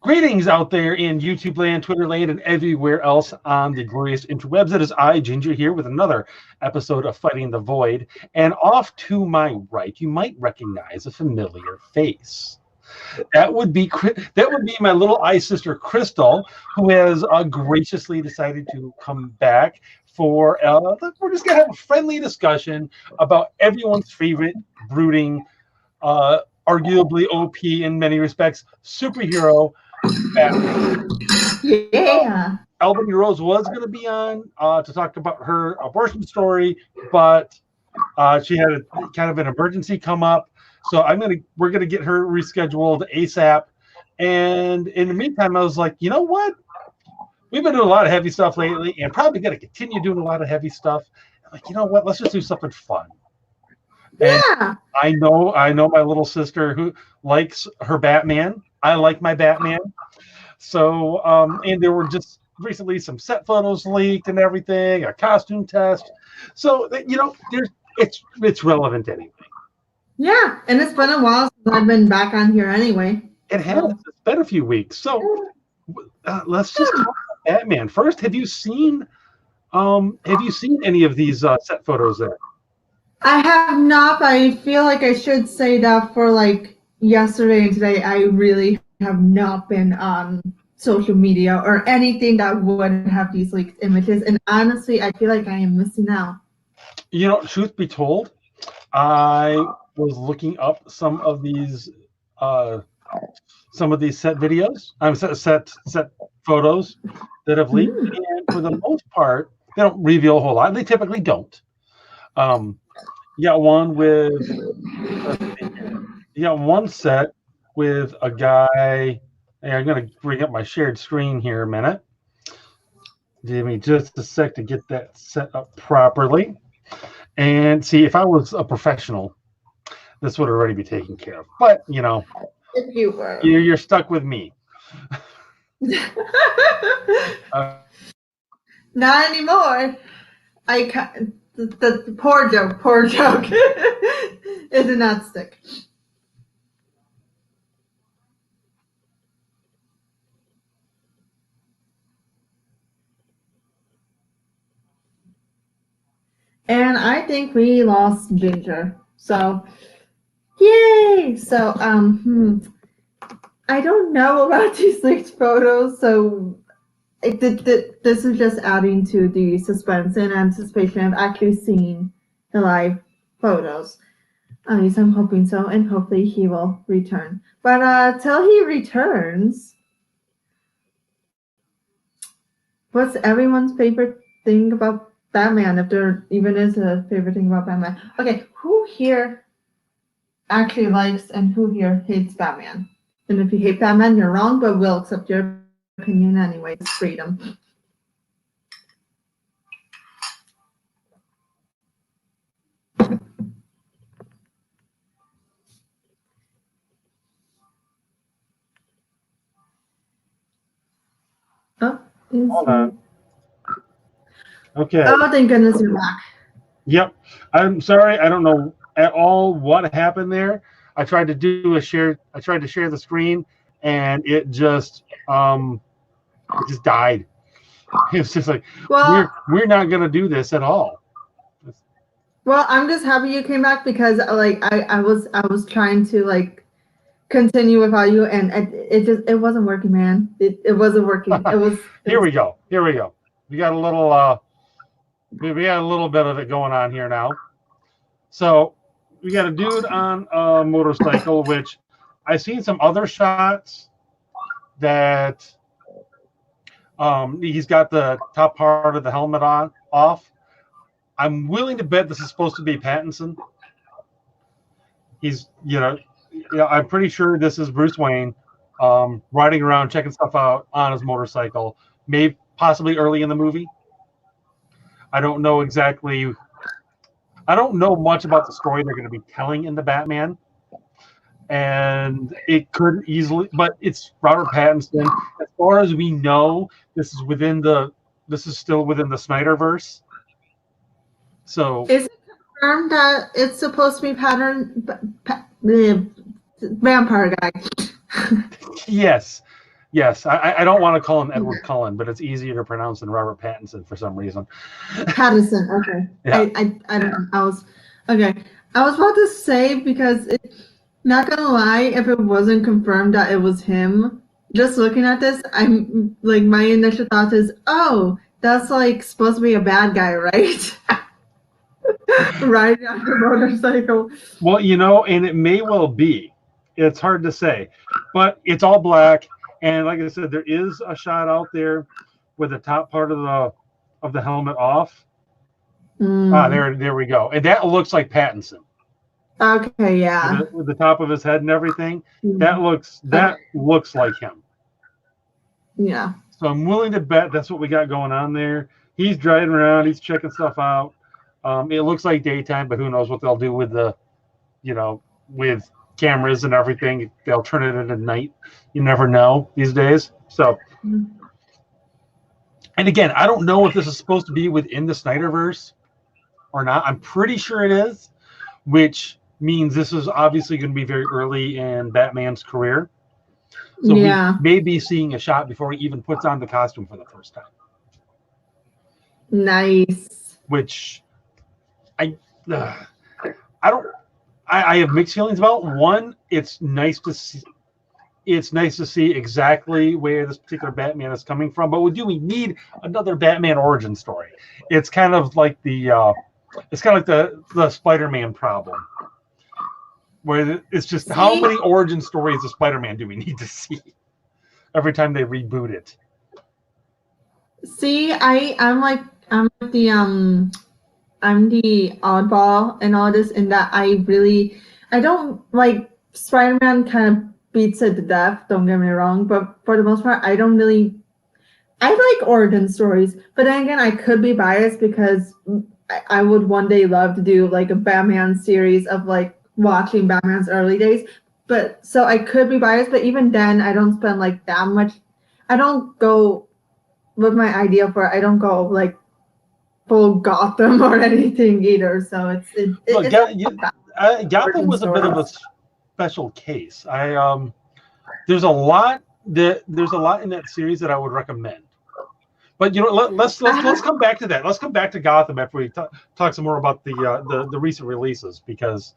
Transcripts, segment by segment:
Greetings out there in YouTube land, Twitter land, and everywhere else on the glorious interwebs. It is I, Ginger, here with another episode of Fighting the Void. And off to my right, you might recognize a familiar face. That would be my little eye sister Krystle, who has graciously decided to come back for. We're just gonna have a friendly discussion about everyone's favorite brooding, arguably OP in many respects, superhero. Yeah. Albany Rose was going to be on to talk about her abortion story, but she had kind of an emergency come up. So we're gonna get her rescheduled ASAP. And in the meantime, I was like, you know what? We've been doing a lot of heavy stuff lately, and probably going to continue doing a lot of heavy stuff. I'm like, you know what? Let's just do something fun. And Yeah. I know my little sister who likes her Batman. I like my Batman. So, and there were just recently some set photos leaked and everything, a costume test. So, it's relevant anyway. Yeah. And it's been a while since I've been back on here anyway. It has. It's been a few weeks. So, let's just talk about Batman first. Have you seen any of these set photos there? I have not, but I feel like I should say that for like yesterday and today, I really have not been on social media or anything that would have these leaked images. And honestly, I feel like I am missing out. You know, truth be told, I was looking up some of these set videos. Set photos that have leaked, and for the most part, they don't reveal a whole lot. They typically don't. You got one one set with a guy. Hey, I'm going to bring up my shared screen here a minute. Give me just a sec to get that set up properly. And see, if I was a professional, this would already be taken care of. But, you know, If you were. you're stuck with me. Not anymore. I can't. The poor joke. It did not stick. And I think we lost Ginger. So, yay! So, I don't know about these leaked photos, so this is just adding to the suspense and anticipation of actually seeing the live photos. At least I'm hoping so, and hopefully he will return. But till he returns, what's everyone's favorite thing about Batman, if there even is a favorite thing about Batman? Okay, who here actually likes and who here hates Batman? And if you hate Batman, you're wrong, but we'll accept your opinion anyway. It's freedom. Hold on. Okay. Oh, thank goodness you're back. Yep. I'm sorry. I don't know at all what happened there. I tried to share the screen, and it just died. It's just like, we're not gonna do this at all. Well, I'm just happy you came back because like I was trying to like continue without you, and it wasn't working, man. It wasn't working. It was. Here we go. We got a little bit of it going on here now. So we got a dude on a motorcycle, which I've seen some other shots that he's got the top part of the helmet off. I'm willing to bet this is supposed to be Pattinson. He's, I'm pretty sure this is Bruce Wayne riding around, checking stuff out on his motorcycle, maybe possibly early in the movie. I don't know exactly. I don't know much about the story they're going to be telling in the Batman. And it could easily, but it's Robert Pattinson. As far as we know, this is still within the Snyderverse. So is it confirmed that it's supposed to be vampire guy? Yes. Yes, I don't want to call him Edward Cullen, but it's easier to pronounce than Robert Pattinson for some reason. Patterson. Okay. Yeah. I don't know. I was okay. I was about to say because not gonna lie, if it wasn't confirmed that it was him, just looking at this, I'm like my initial thought is, oh, that's like supposed to be a bad guy, right? Riding on the motorcycle. Well, you know, and it may well be. It's hard to say, but it's all black, and like I said, there is a shot out there with the top part of the helmet off. There we go, and that looks like Pattinson. Okay, yeah. With the top of his head and everything, that looks like him. Yeah. So I'm willing to bet that's what we got going on there. He's driving around, he's checking stuff out. It looks like daytime, but who knows what they'll do with the, with cameras and everything. They'll turn it into night. You never know these days. So, and again, I don't know if this is supposed to be within the Snyderverse or not. I'm pretty sure it is, which means this is obviously going to be very early in Batman's career. So we may be seeing a shot before he even puts on the costume for the first time. Nice. Which I have mixed feelings about. One, it's nice to see. It's nice to see exactly where this particular Batman is coming from. But we need another Batman origin story. It's kind of like the Spider-Man problem, where it's just how many origin stories of Spider-Man do we need to see every time they reboot it? See, I'm the oddball in all this, in that I don't like Spider-Man. Kind of beats it to death, don't get me wrong, but for the most part I like origin stories. But then again, I could be biased because I would one day love to do like a Batman series of like watching Batman's early days. But so I could be biased, but even then I don't spend like that much. I don't go with my idea for it. I don't go like full Gotham or anything either. So Gotham was a bit of a special case. There's a lot in that series that I would recommend. But let's come back to that. Let's come back to Gotham after we talk some more about the recent releases, because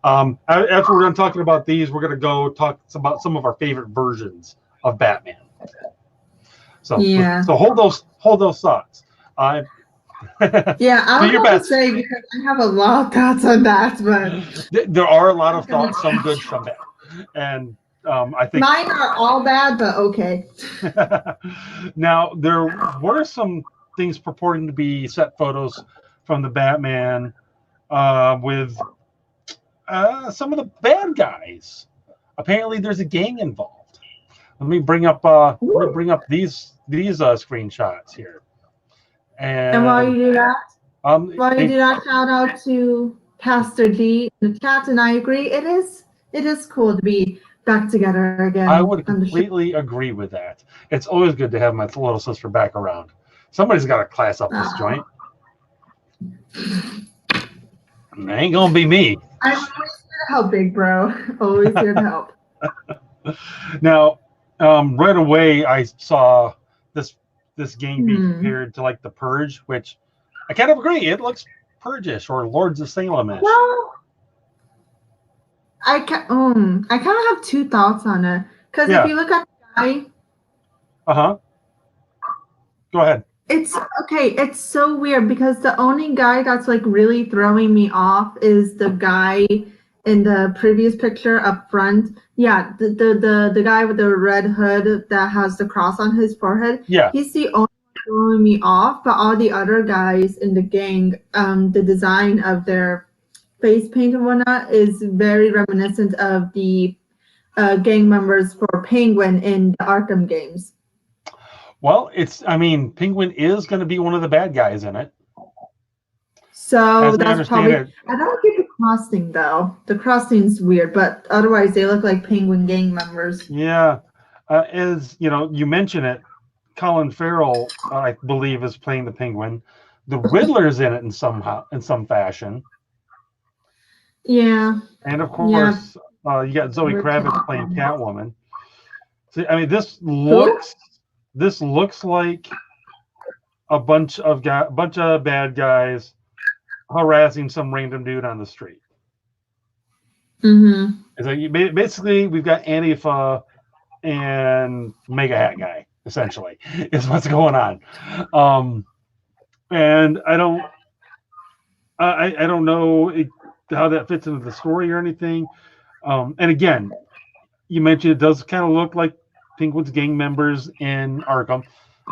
after we're done talking about these, we're going to go talk about some of our favorite versions of Batman. So hold those thoughts. Yeah, I was about to say, because I have a lot of thoughts on that, but there are a lot of thoughts, some good, some bad, and I think mine are all bad, but okay. Now, there were some things purporting to be set photos from the Batman with some of the bad guys. Apparently, there's a gang involved. Let me bring up these screenshots here. And while you do that, shout out to Pastor G in the chat, and I agree. It is cool to be back together again. I would completely agree with that. It's always good to have my little sister back around. Somebody's got to class up this joint. It ain't gonna be me. I'm always here to help, big bro. Always here to help. Now, right away, I saw this game being compared to like the Purge, which I kind of agree. It looks Purge-ish or Lords of Salem-ish. Well, I kind of have two thoughts on it, because if you look at the guy, go ahead. It's okay. It's so weird because the only guy that's like really throwing me off is the guy in the previous picture up front. Yeah, the guy with the red hood that has the cross on his forehead. Yeah, he's the only one throwing me off. But all the other guys in the gang, the design of their face paint and whatnot is very reminiscent of the gang members for Penguin in the Arkham games. Well, Penguin is going to be one of the bad guys in it. So that's probably. I don't get the crossing though. The crossing's weird, but otherwise they look like Penguin gang members. Yeah, as you mention it, Colin Farrell, I believe, is playing the Penguin. The Riddler's in it in some fashion. Yeah. And of course, you got Zoe Kravitz playing Catwoman. See, I mean, this Who? looks like a bunch of bad guys harassing some random dude on the street. Mm-hmm. It's like basically we've got Antifa and Mega Hat Guy, essentially, is what's going on. And I don't know how that fits into the story or anything. And again, you mentioned it does kind of look like Penguin's gang members in Arkham,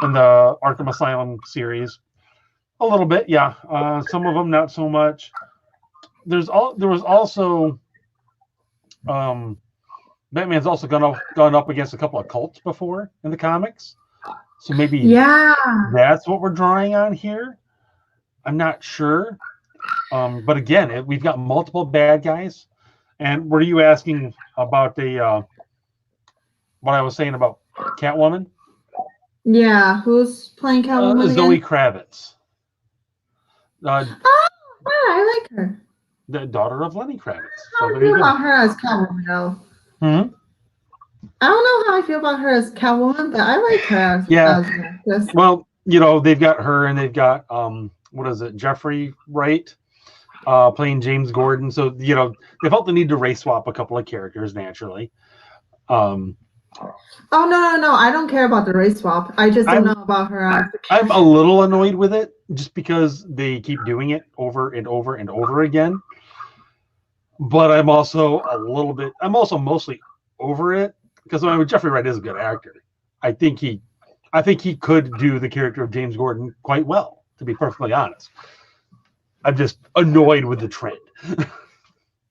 in the Arkham Asylum series. A little bit, yeah. Some of them not so much. There was also Batman's also gone up against a couple of cults before in the comics, so maybe that's what we're drawing on here. I'm not sure, but again, we've got multiple bad guys. And were you asking about the what I was saying about Catwoman? Yeah, who's playing Catwoman Zoe again? Kravitz, Oh, yeah, I like her. the daughter of Lenny Kravitz. How So I there you feel go. about her as Catwoman, though. Hmm? I don't know how I feel about her as Catwoman, but I like her as an actress. Well, they've got her and they've got what is it, Jeffrey Wright, playing James Gordon. So they felt the need to race swap a couple of characters naturally. Oh no! I don't care about the race swap. I just don't know about her as. I'm a little annoyed with it just because they keep doing it over and over and over again. But I'm also mostly over it because Jeffrey Wright is a good actor. I think he could do the character of James Gordon quite well, to be perfectly honest. I'm just annoyed with the trend.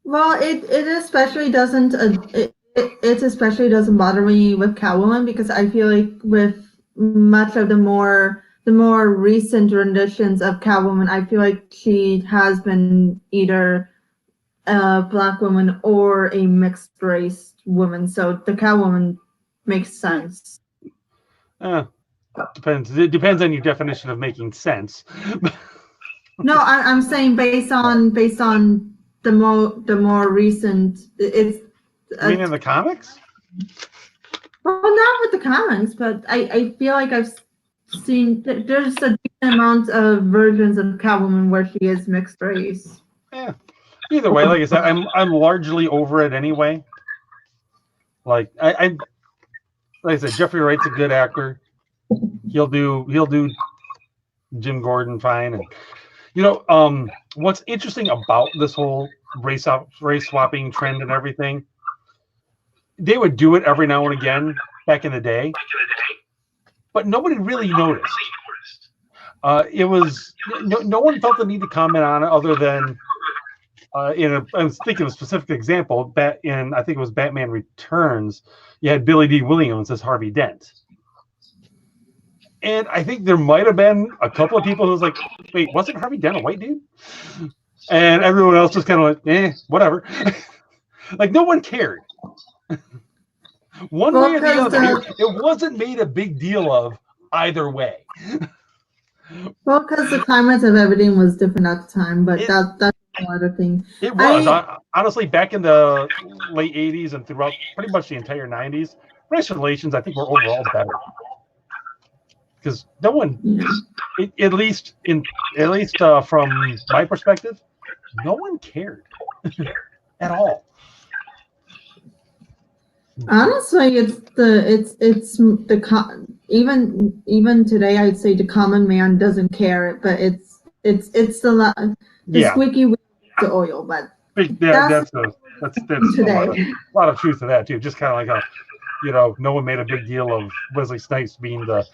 Well, it especially doesn't it especially doesn't bother me with Catwoman because I feel like with much of the more recent renditions of Catwoman, I feel like she has been either a Black woman or a mixed race woman, so the Catwoman makes sense. Depends. It depends on your definition of making sense. No, I'm saying based on the more recent. It's. You mean in the comics? Well, not with the comics, but I feel like I've seen there's a decent amount of versions of Catwoman where she is mixed race. Yeah. Either way, like I said, I'm largely over it anyway. Like like I said, Jeffrey Wright's a good actor. He'll do Jim Gordon fine, and what's interesting about this whole race swapping trend and everything, they would do it every now and again back in the day, but nobody really noticed. It was no one felt the need to comment on it other than I was thinking of a specific example. I think it was Batman Returns. You had Billy D. Williams as Harvey Dent. And I think there might have been a couple of people who was like, wait, wasn't Harvey Dent a white dude? And everyone else was kind of like, whatever. Like, no one cared. One way or the other, it wasn't made a big deal of either way. Well, because the climate of everything was different at the time, but that's another thing. It was. Honestly, back in the late 80s and throughout pretty much the entire 90s, race relations, I think, were overall better. Because no one, at least from my perspective, no one cared at all. Honestly, even today, I'd say the common man doesn't care, but it's the squeaky wheel the oil, but that's today. A lot of truth to that too. Just kind of like no one made a big deal of Wesley Snipes being the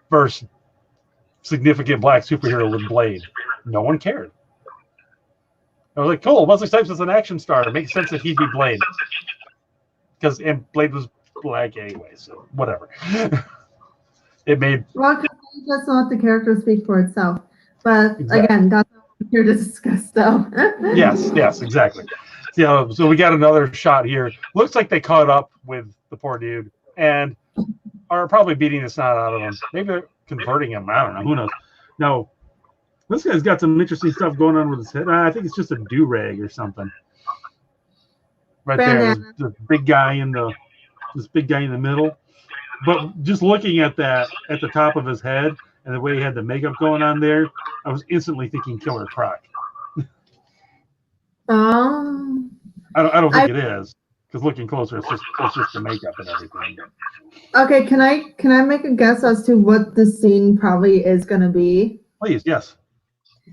first significant black superhero with Blade. No one cared. I was like, cool, Wesley Snipes is an action star. It makes sense that he'd be Blade. And Blade was black anyway, so whatever. It made... Well, let's not the character speak for itself. But again, that's what we're here to discuss, though. Yes, exactly. So we got another shot here. Looks like they caught up with the poor dude and are probably beating the snot out of him. Maybe they're converting him. I don't know. Who knows? No. This guy's got some interesting stuff going on with his head. I think it's just a do-rag or something. Right there. The big guy in the this big guy in the middle. But just looking at that at the top of his head and the way he had the makeup going on there, I was instantly thinking Killer Croc. I don't think it is, because looking closer, it's just the makeup and everything. Okay, can I make a guess as to what the scene probably is gonna be? Please, yes.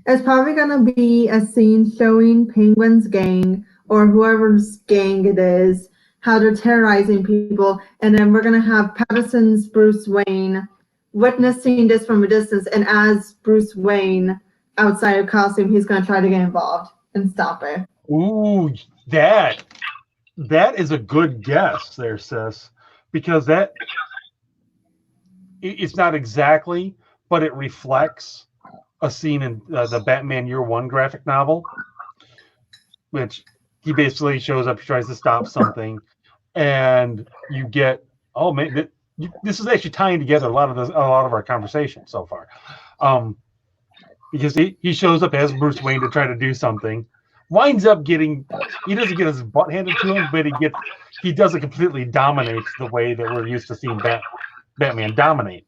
It's probably gonna be a scene showing Penguin's gang or whoever's gang it is, how they're terrorizing people, and then we're gonna have Patterson's Bruce Wayne witnessing this from a distance, and as Bruce Wayne outside of costume, he's gonna try to get involved and stop it. Ooh, that is a good guess there, sis, because it's not exactly, but it reflects a scene in the Batman Year One graphic novel, which he basically shows up, he tries to stop something, and you get, oh man, this is actually tying together a lot of our conversation so far, because he shows up as Bruce Wayne to try to do something, winds up he doesn't get his butt handed to him, but he doesn't completely dominate the way that we're used to seeing Batman dominate.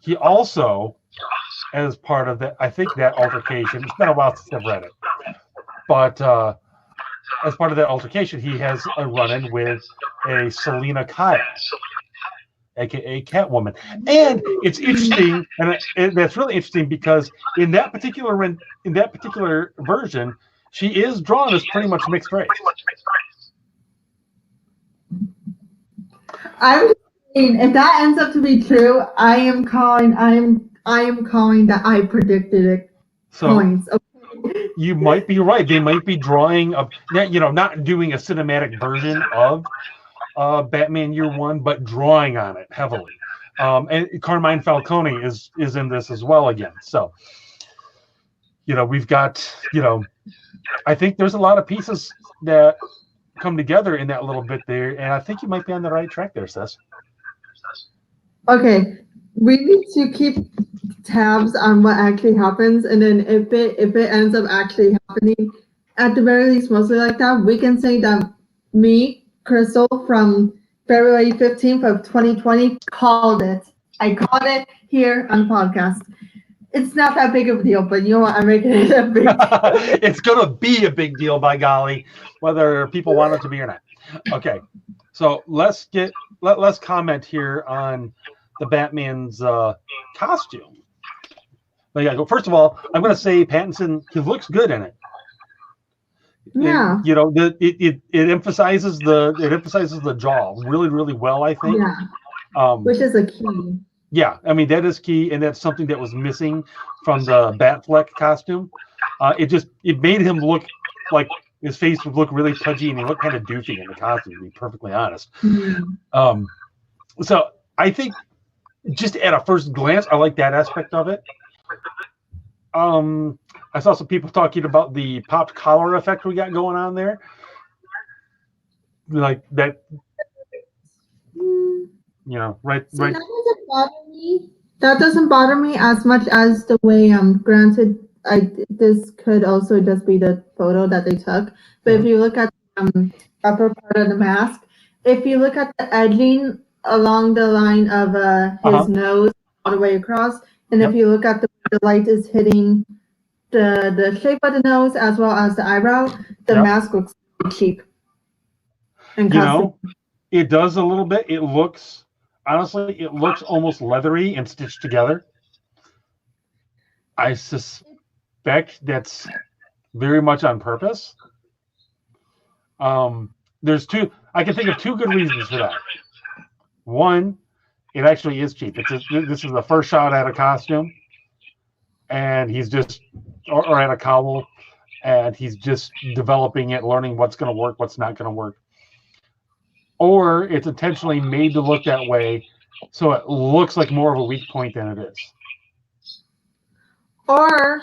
He also, as part of that, I think that altercation, it's been a while since I've read it, but as part of that altercation, he has a run-in with a Selina Kyle, aka Catwoman, and it's interesting, and that's really interesting because in that particular version, she is drawn as pretty much mixed race. I'm saying, if that ends up to be true, I am calling that I predicted it. So points. Okay. You might be right. They might be drawing not doing a cinematic version of Batman Year One, but drawing on it heavily. And Carmine Falcone is in this as well again. So, we've got, I think there's a lot of pieces that come together in that little bit there, and I think you might be on the right track there, Sis. Okay, we need to keep tabs on what actually happens, and then if it ends up actually happening, at the very least, mostly like that, we can say that me, Krystle, from February 15th of 2020, called it. I called it here on podcast. It's not that big of a deal, but you know what? I'm making it a big deal. It's going to be a big deal, by golly, whether people want it to be or not. Okay, so let's comment here on the Batman's costume. First of all, I'm going to say Pattinson, he looks good in it. Yeah. It emphasizes the jaw really, really well, I think. Yeah. Which is a key. Yeah, I mean that is key, and that's something that was missing from the Batfleck costume. It made him look like his face would look really pudgy, and he looked kind of doofy in the costume, to be perfectly honest. Mm-hmm. So I think just at a first glance, I like that aspect of it. I saw some people talking about the popped collar effect we got going on there, like that. Right. That doesn't bother me. That doesn't bother me as much as the way. Granted, this could also just be the photo that they took. But if you look at the upper part of the mask, if you look at the edging along the line of his nose all the way across, and if you look at the light is hitting the shape of the nose as well as the eyebrow, the mask looks cheap. And it does a little bit. It looks. Honestly, it looks almost leathery and stitched together. I suspect that's very much on purpose. There's two. I can think of two good reasons for that. One, it actually is cheap. This is the first shot at a costume, and he's just or at a cowl, and he's just developing it, learning what's going to work, what's not going to work. Or it's intentionally made to look that way, so it looks like more of a weak point than it is. Or,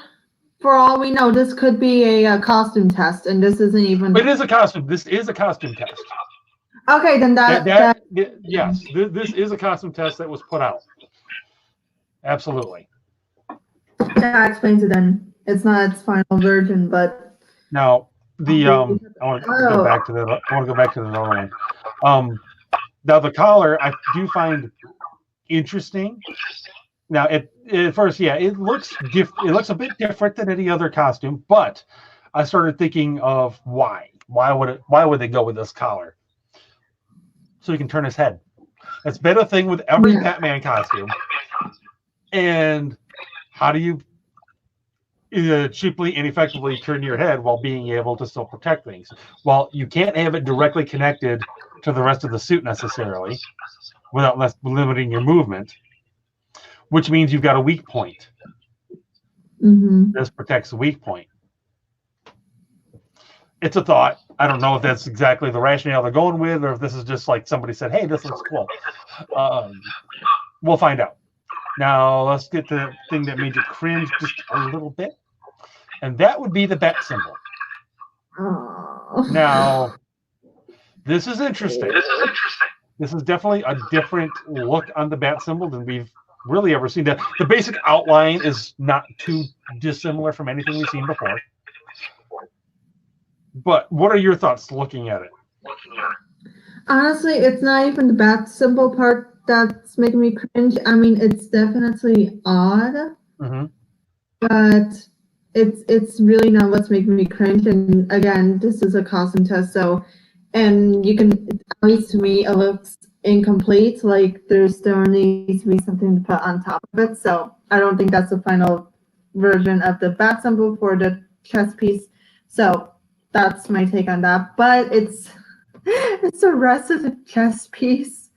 for all we know, this could be a costume test, and this isn't even. It is a costume. This is a costume test. Okay, then yes, this is a costume test that was put out. Absolutely. That explains it. Then it's not its final version, but now. I want to go back to that. I want to go back to the other one. Now the collar I do find interesting. Now at first, yeah, it looks it looks a bit different than any other costume, but I started thinking of why. Why would they go with this collar? So he can turn his head. It's been a thing with every Batman costume. And how do you cheaply and effectively turn your head while being able to still protect things? Well, you can't have it directly connected to the rest of the suit necessarily without limiting your movement, which means you've got a weak point. This protects the weak point. It's a thought. I don't know if that's exactly the rationale they're going with, or if this is just like somebody said, hey, this looks cool. We'll find out. Now, let's get to the thing that made you cringe just a little bit. And that would be the bat symbol. Oh. Now, this is interesting. This is definitely a different look on the bat symbol than we've really ever seen. The basic outline is not too dissimilar from anything we've seen before. But what are your thoughts looking at it? Honestly, it's not even the bat symbol part that's making me cringe. I mean, it's definitely odd, but it's really not what's making me cringe. And again, this is a costume test, so and you can, at least to me, it looks incomplete. Like there still needs to be something to put on top of it. So I don't think that's the final version of the bat symbol for the chest piece. So that's my take on that. But it's the rest of the chest piece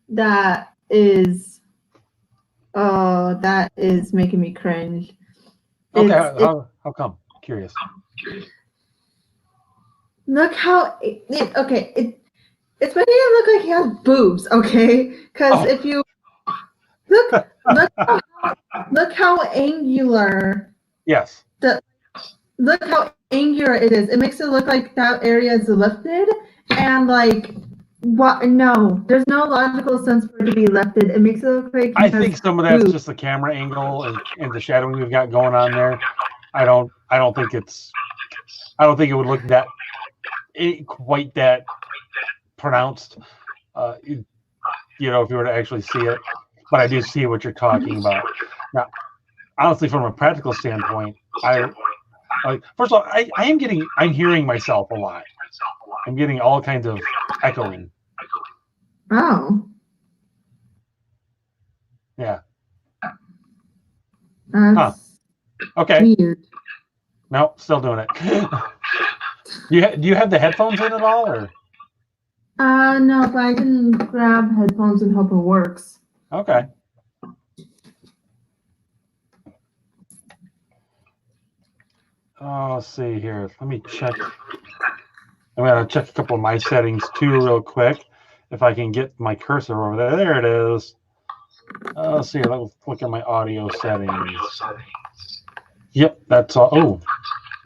that is making me cringe. Okay, how come? Curious. Look how it's making it look like he has boobs, okay? Because if you look how angular. Yes. Look how angular it is. It makes it look like that area is lifted, and like what? No, there's no logical sense for it to be lifted. It makes it look like. I think some of that's just the camera angle and the shadowing we've got going on there. I don't think it would look that quite that pronounced. If you were to actually see it, but I do see what you're talking about. Now, honestly, from a practical standpoint, first of all, I'm hearing myself a lot. I'm getting all kinds of echoing. Oh. Yeah. That's okay. Weird. No, still doing it. Do you have the headphones in at all, or? No, but I can grab headphones and hope it works. Okay. Oh, let's see here. Let me check. I'm going to check a couple of my settings too real quick. If I can get my cursor over there. There it is. Let's see here. Let's look at my audio settings. Yep, that's all. Oh,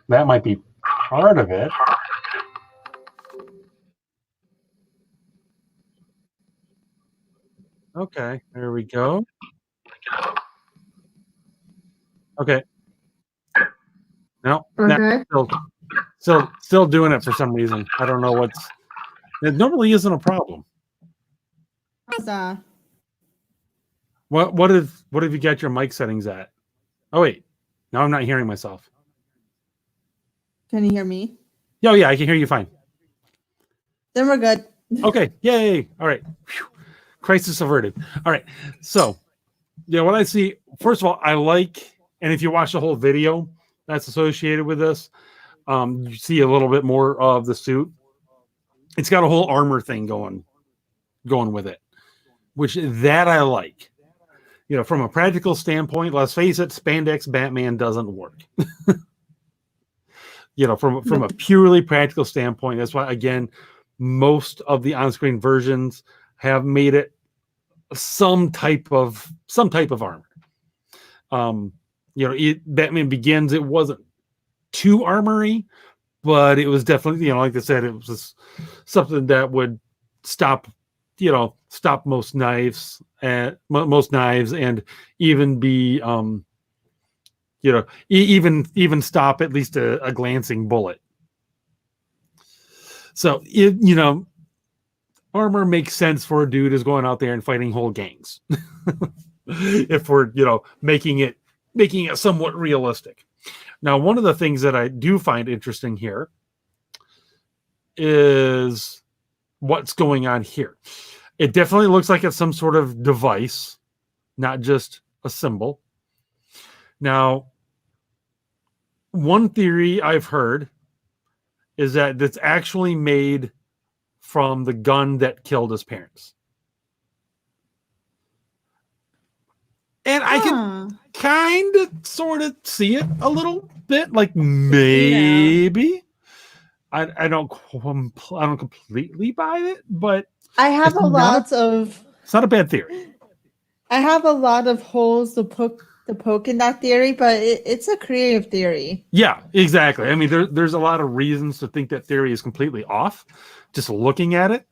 that might be part of it. Okay, there we go. Okay. No, Okay. Still doing it for some reason. I don't know what's. It normally isn't a problem. What have you got your mic settings at? Oh wait, now I'm not hearing myself. Can you hear me? Oh yeah, I can hear you fine. Then we're good. Okay, yay! All right, whew. Crisis averted. All right, so yeah, what I see, first of all, I like, and if you watch the whole video that's associated with this, you see a little bit more of the suit. It's got a whole armor thing going with it, which that I like. From a practical standpoint, let's face it, spandex Batman doesn't work. From a purely practical standpoint, that's why, again, most of the on-screen versions have made it some type of armor. Batman Begins, it wasn't too armory, but it was definitely, like I said, it was something that would stop most knives and even be even stop at least a glancing bullet. So armor makes sense for a dude who's going out there and fighting whole gangs. If we're, making it somewhat realistic. Now, one of the things that I do find interesting here is what's going on here. It definitely looks like it's some sort of device, not just a symbol. Now, one theory I've heard is that it's actually made from the gun that killed his parents. And I can kind of sort of see it a little bit, like maybe. Yeah. I don't completely buy it, but I have it's not a bad theory. I have a lot of holes to poke in that theory, but it's a creative theory. Yeah, exactly. I mean, there's a lot of reasons to think that theory is completely off, just looking at it.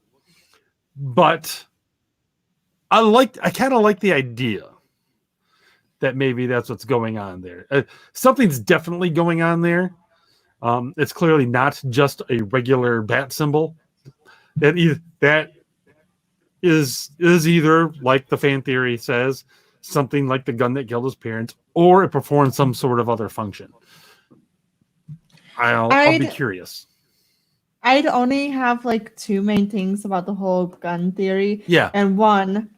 But I kind of like the idea that maybe that's what's going on there. Something's definitely going on there. It's clearly not just a regular bat symbol. That is either, like the fan theory says, something like the gun that killed his parents, or it performs some sort of other function. I'll be curious. I'd only have like two main things about the whole gun theory. Yeah. And one,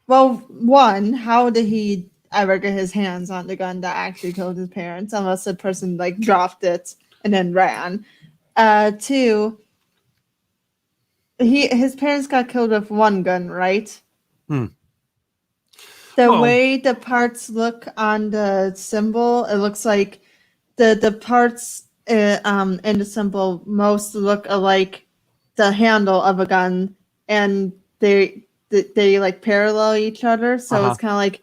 how did he ever get his hands on the gun that actually killed his parents, unless the person like dropped it and then ran? Two, his parents got killed with one gun, right? The way the parts look on the symbol, it looks like the parts in the symbol most look alike the handle of a gun, and they like parallel each other. So it's kind of like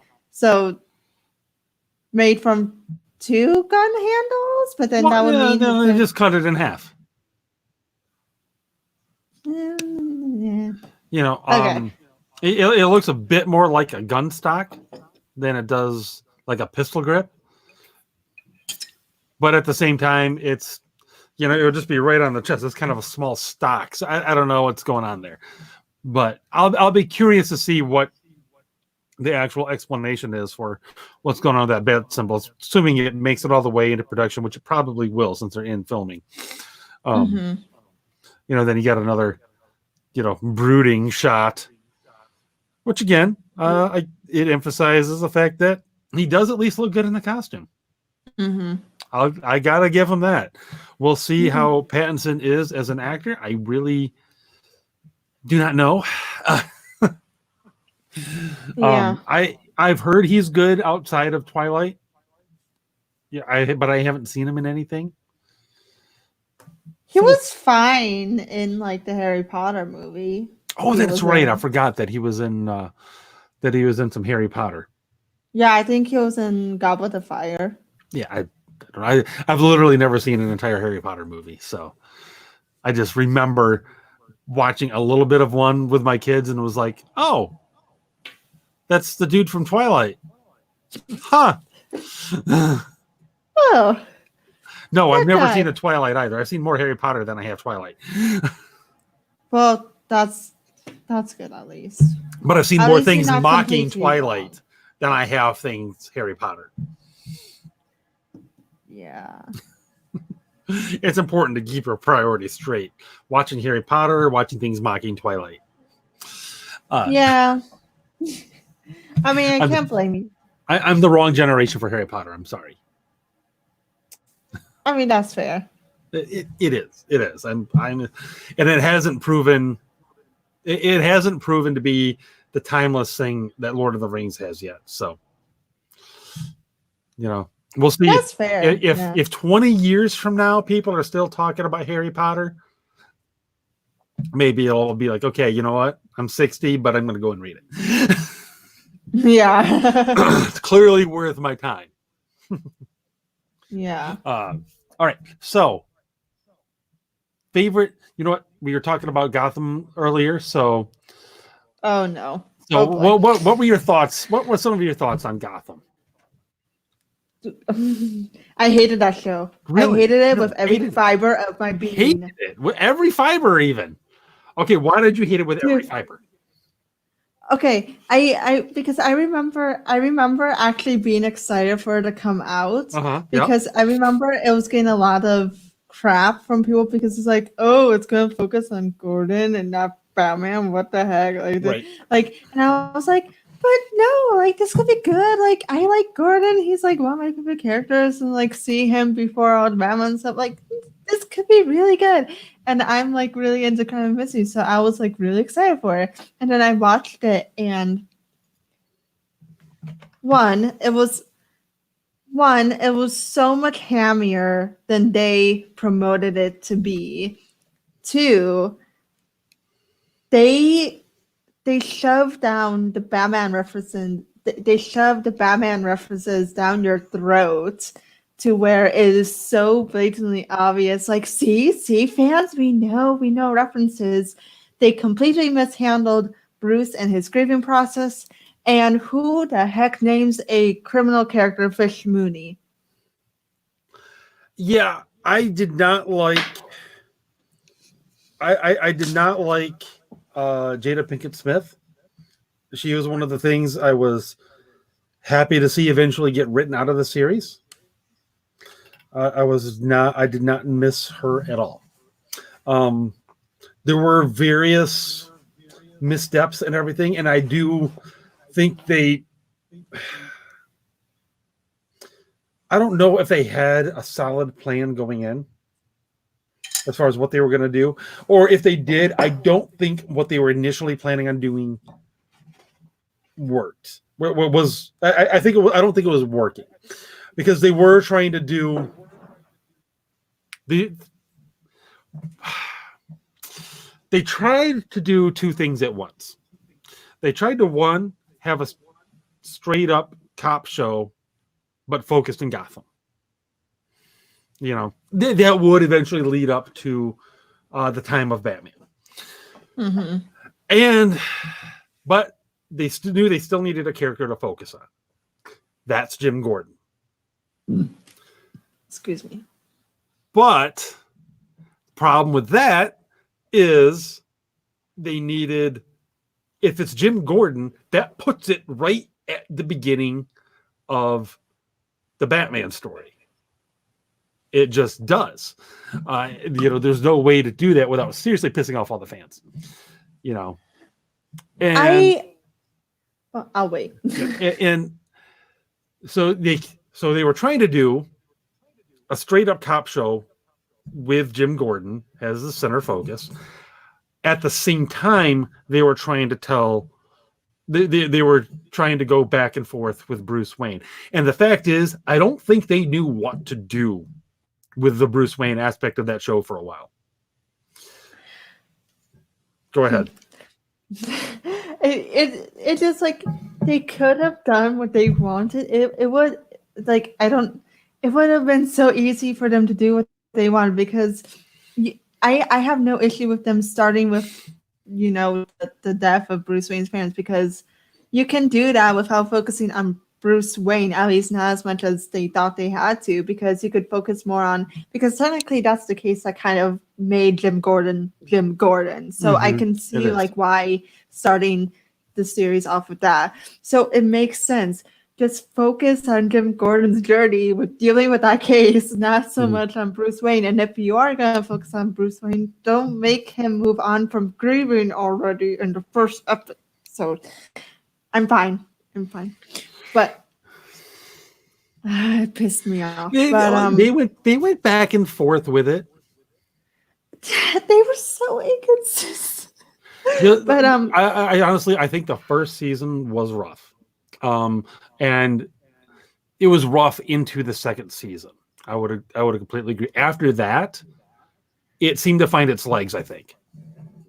made from two gun handles, but then that would mean they just cut it in half. Yeah. Okay. It looks a bit more like a gun stock than it does like a pistol grip. But at the same time, it's, it would just be right on the chest. It's kind of a small stock. So I don't know what's going on there. But I'll be curious to see what the actual explanation is for what's going on with that bat symbol, assuming it makes it all the way into production, which it probably will since they're in filming. Then you got another, brooding shot, which again, it emphasizes the fact that he does at least look good in the costume. I gotta give him that. We'll see how Pattinson is as an actor. I really do not know. I've heard he's good outside of Twilight. Yeah, but I haven't seen him in anything. He was fine in like the Harry Potter movie. Oh, that's right. I forgot that he was in some Harry Potter. Yeah, I think he was in Goblet of Fire. Yeah, I've literally never seen an entire Harry Potter movie, so I just remember watching a little bit of one with my kids and was like, "Oh, that's the dude from Twilight." Huh. Oh. No, I've never seen a Twilight either. I've seen more Harry Potter than I have Twilight. Well, that's good at least. But I've seen more things mocking Twilight than I have things Harry Potter. Yeah. It's important to keep your priorities straight. Watching Harry Potter or watching things mocking Twilight. Yeah. I mean, I can't blame you. I'm the wrong generation for Harry Potter. I'm sorry. I mean, that's fair. It is. And it hasn't proven to be the timeless thing that Lord of the Rings has yet. So, we'll see. That's fair. If 20 years from now people are still talking about Harry Potter, maybe it'll be like, okay, you know what? I'm 60, but I'm going to go and read it. Yeah. It's clearly worth my time. Yeah. All right. So, favorite, what? We were talking about Gotham earlier, so. Oh, no. So, what were your thoughts? What were some of your thoughts on Gotham? I hated that show. Really? I hated it with every fiber of my being. Hated it with every fiber, even. Okay, why did you hate it with every Dude. fiber? Okay, I because I remember actually being excited for it to come out Yeah. because I remember it was getting a lot of crap from people because it's like, oh, it's gonna focus on Gordon and not Batman. What the heck? Right. And I was like, but no, like this could be good. Like I like Gordon. He's like one of my favorite characters, and like see him before all the Batman stuff. Like this could be really good. And I'm like really into Crime and Mystery, so I was like really excited for it. And then I watched it, and it was so much hammier than they promoted it to be. Two, they shoved down the Batman references. They shoved the Batman references down your throat to where it is so blatantly obvious. Like, see, fans, we know references. They completely mishandled Bruce and his grieving process. And who the heck names a criminal character Fish Mooney? Yeah, I did not like. I did not like Jada Pinkett Smith. She was one of the things I was happy to see eventually get written out of the series. I did not miss her at all. There were various missteps and everything, and I do think I don't know if they had a solid plan going in as far as what they were going to do, or if they did, I don't think what they were initially planning on doing worked. I think I don't think it was working because they were trying to do they tried to do two things at once. They tried to, one, have a straight up cop show, but focused in Gotham. You know, that would eventually lead up to the time of Batman. Mm-hmm. But they knew they still needed a character to focus on. That's Jim Gordon. Excuse me. But problem with that is they needed, if it's Jim Gordon, that puts it right at the beginning of the Batman story. It just does. There's no way to do that without seriously pissing off all the fans. And I'll wait. and so they were trying to do a straight up cop show with Jim Gordon as the center focus. At the same time, they were trying to tell. They were trying to go back and forth with Bruce Wayne. And the fact is, I don't think they knew what to do with the Bruce Wayne aspect of that show for a while. Go ahead. It just like they could have done what they wanted. It would like it would have been so easy for them to do what they wanted because I have no issue with them starting with the death of Bruce Wayne's parents because you can do that without focusing on Bruce Wayne, at least not as much as they thought they had to, because you could focus more on, because technically that's the case that kind of made Jim Gordon. So I can see like why starting the series off with that. So it makes sense. Just focus on Jim Gordon's journey with dealing with that case, not so much on Bruce Wayne. And if you are going to focus on Bruce Wayne, don't make him move on from grieving already in the first episode. I'm fine. But it pissed me off. They went back and forth with it. They were so inconsistent. But I honestly, I think the first season was rough, and it was rough into the second season. I would completely agree. After that, it seemed to find its legs, I think.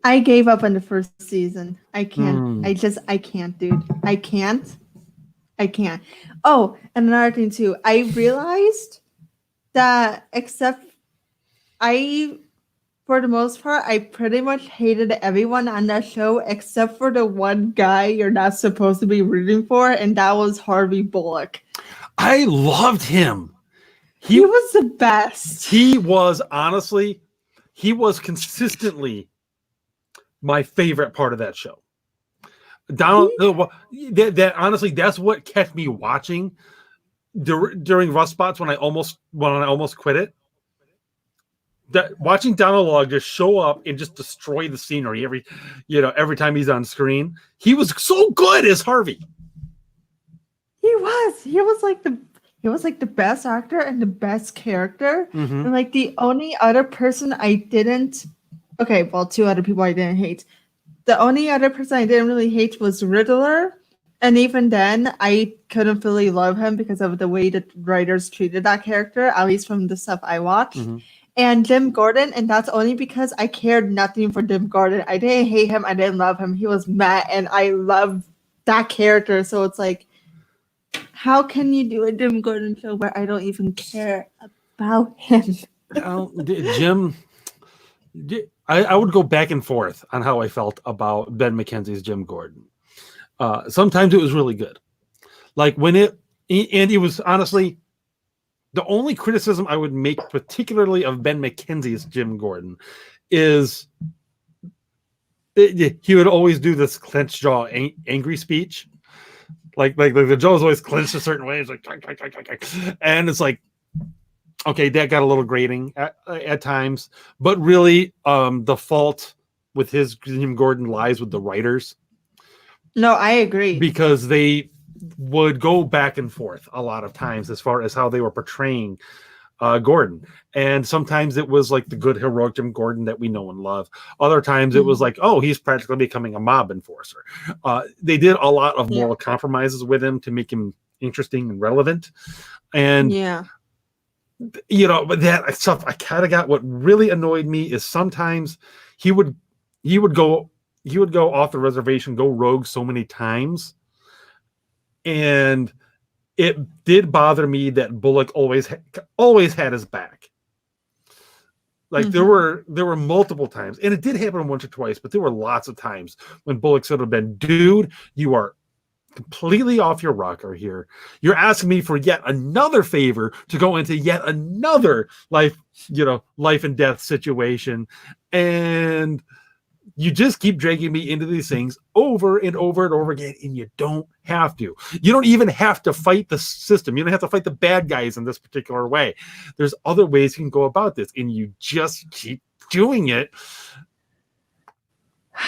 I gave up on the first season. I can't. I can't, dude. I can't. Oh, and another thing too. I realized that for the most part, I pretty much hated everyone on that show except for the one guy you're not supposed to be rooting for, and that was Harvey Bullock. I loved him. He was the best. He was, honestly, he was consistently my favorite part of that show. Donald, that honestly, that's what kept me watching during rough spots when I almost quit it. Watching Donald Log just show up and just destroy the scenery every time he's on screen. He was so good as Harvey. He was like the best actor and the best character. Mm-hmm. And like the only other person I didn't, okay, well, two other people I didn't hate. The only other person I didn't really hate was Riddler. And even then, I couldn't really love him because of the way that writers treated that character, at least from the stuff I watched. Mm-hmm. And Jim Gordon, and that's only because I cared nothing for Jim Gordon. I didn't hate him. I didn't love him. He was Matt, and I loved that character. So it's like, how can you do a Jim Gordon show where I don't even care about him? Jim, I would go back and forth on how I felt about Ben McKenzie's Jim Gordon. Sometimes it was really good. Like and it was honestly the only criticism I would make particularly of Ben McKenzie's Jim Gordon is he would always do this clenched jaw angry speech. Like the jaw's always clenched a certain way. It's like, and it's like, okay, that got a little grating at times, but really the fault with his Jim Gordon lies with the writers. No, I agree. Because they would go back and forth a lot of times as far as how they were portraying Gordon. And sometimes it was like the good heroic Jim Gordon that we know and love. Other times it was like, oh, he's practically becoming a mob enforcer. They did a lot of moral compromises with him to make him interesting and relevant. And but that stuff, I kind of got. What really annoyed me is sometimes he would go off the reservation, go rogue so many times, and it did bother me that Bullock always had his back. Like there were multiple times, and it did happen once or twice, but there were lots of times when Bullock should have been, dude, you are completely off your rocker here. You're asking me for yet another favor to go into yet another life and death situation, and you just keep dragging me into these things over and over and over again, and you don't have to. You don't even have to fight the system. You don't have to fight the bad guys in this particular way. There's other ways you can go about this, and you just keep doing it.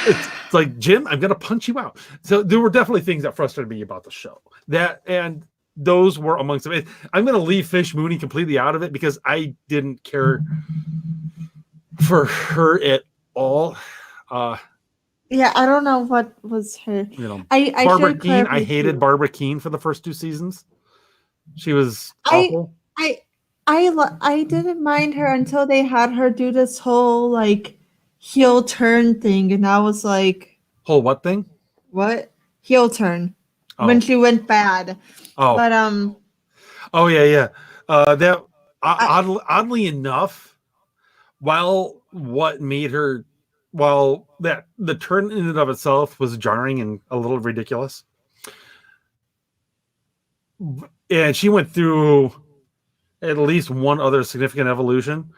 It's like, Jim, I'm going to punch you out. So there were definitely things that frustrated me about the show. And those were amongst them. I'm going to leave Fish Mooney completely out of it because I didn't care for her at all. I don't know what was her. Barbara Keene. I hated Barbara Keene for the first two seasons. She was awful. I didn't mind her until they had her do this whole like heel turn thing, and I was like, whole what thing? What heel turn? When she went bad. Oh, but Oh yeah. That oddly enough, while the turn in and of itself was jarring and a little ridiculous, and she went through at least one other significant evolution.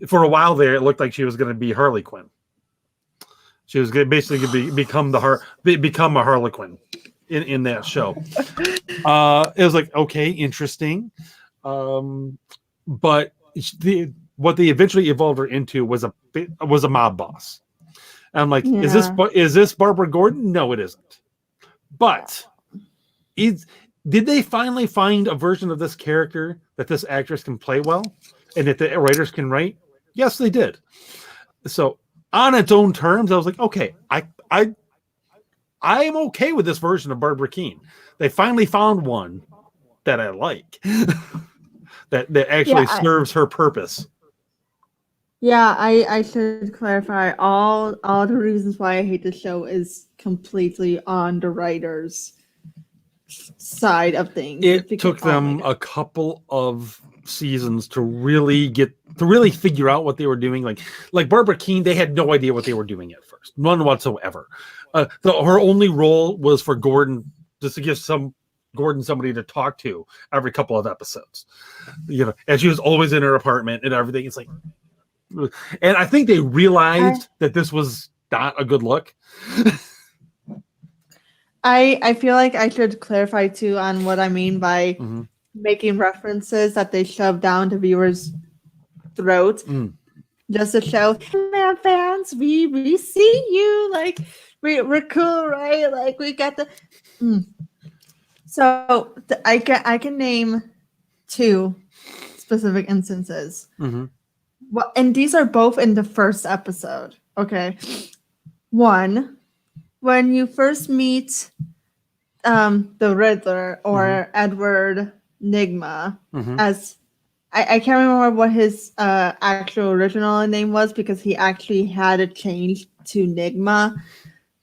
For a while there, it looked like she was going to be Harley Quinn. She was basically going to become a Harlequin in that show. It was like, okay, interesting, but what they eventually evolved her into was a mob boss. And I'm like, is this Barbara Gordon? No, it isn't. But did they finally find a version of this character that this actress can play well and that the writers can write? Yes, they did. So on its own terms, I was like, okay, I am okay with this version of Barbara Keene. They finally found one that I like that actually serves her purpose. Yeah, I should clarify all the reasons why I hate the show is completely on the writers' side of things. It took them a couple of seasons to really figure out what they were doing. Like Barbara Keene, they had no idea what they were doing at first, none whatsoever. Her only role was for Gordon, just to give Gordon somebody to talk to every couple of episodes, and she was always in her apartment and everything. It's like, and I think they realized that this was not a good look. I feel like I should clarify too on what I mean by Mhm. making references that they shove down the viewers' throats. Mm. Just to show, man, fans, we see you, like we're cool, right? Like we got the. So I can name 2 specific instances. Mhm. Well, and these are both in the first episode. Okay, one, when you first meet the Riddler or Edward Nigma, Mhm. as I can't remember what his actual original name was because he actually had it changed to Nigma.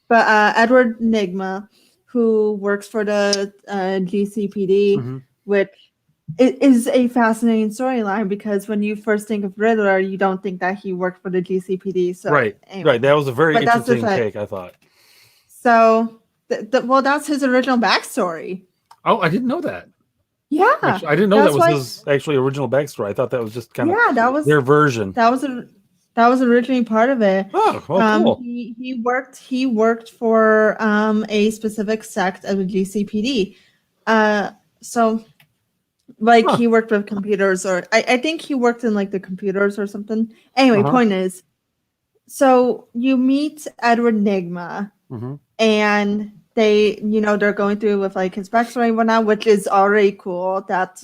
But Edward Nigma, who works for the GCPD, Mhm. which is a fascinating storyline because when you first think of Riddler, you don't think that he worked for the GCPD. So Right. anyway. Right. That was a very But that's the interesting fact. take, I thought. So, well, that's his original backstory. Oh, I didn't know that. Yeah, Actually, I didn't know that that's was why- his actually original backstory. I thought that was just kind of that was their version. that was originally part of it. Oh, well, cool. He worked for a specific sect of the GCPD. So like Huh. he worked with computers, or I think he worked in like the computers or something. Anyway, Uh-huh. point is, so you meet Edward Nigma, Mhm. and they're going through with like his backstory and whatnot, which is already cool. That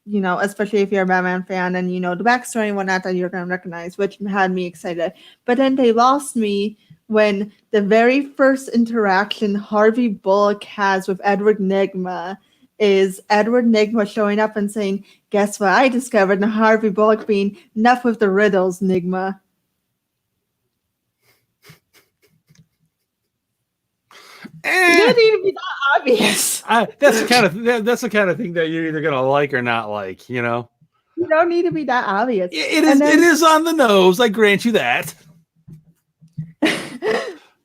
especially if you're a Batman fan and you know the backstory and whatnot, that you're gonna recognize, which had me excited. But then they lost me when the very first interaction Harvey Bullock has with Edward Nigma is Edward Nigma showing up and saying, "Guess what I discovered?" And Harvey Bullock being, "Enough with the riddles, Nigma." You don't need to be that obvious. That's the kind of thing that you're either gonna like or not like. You know, You don't need to be that obvious. it is. It is on the nose. I grant you that.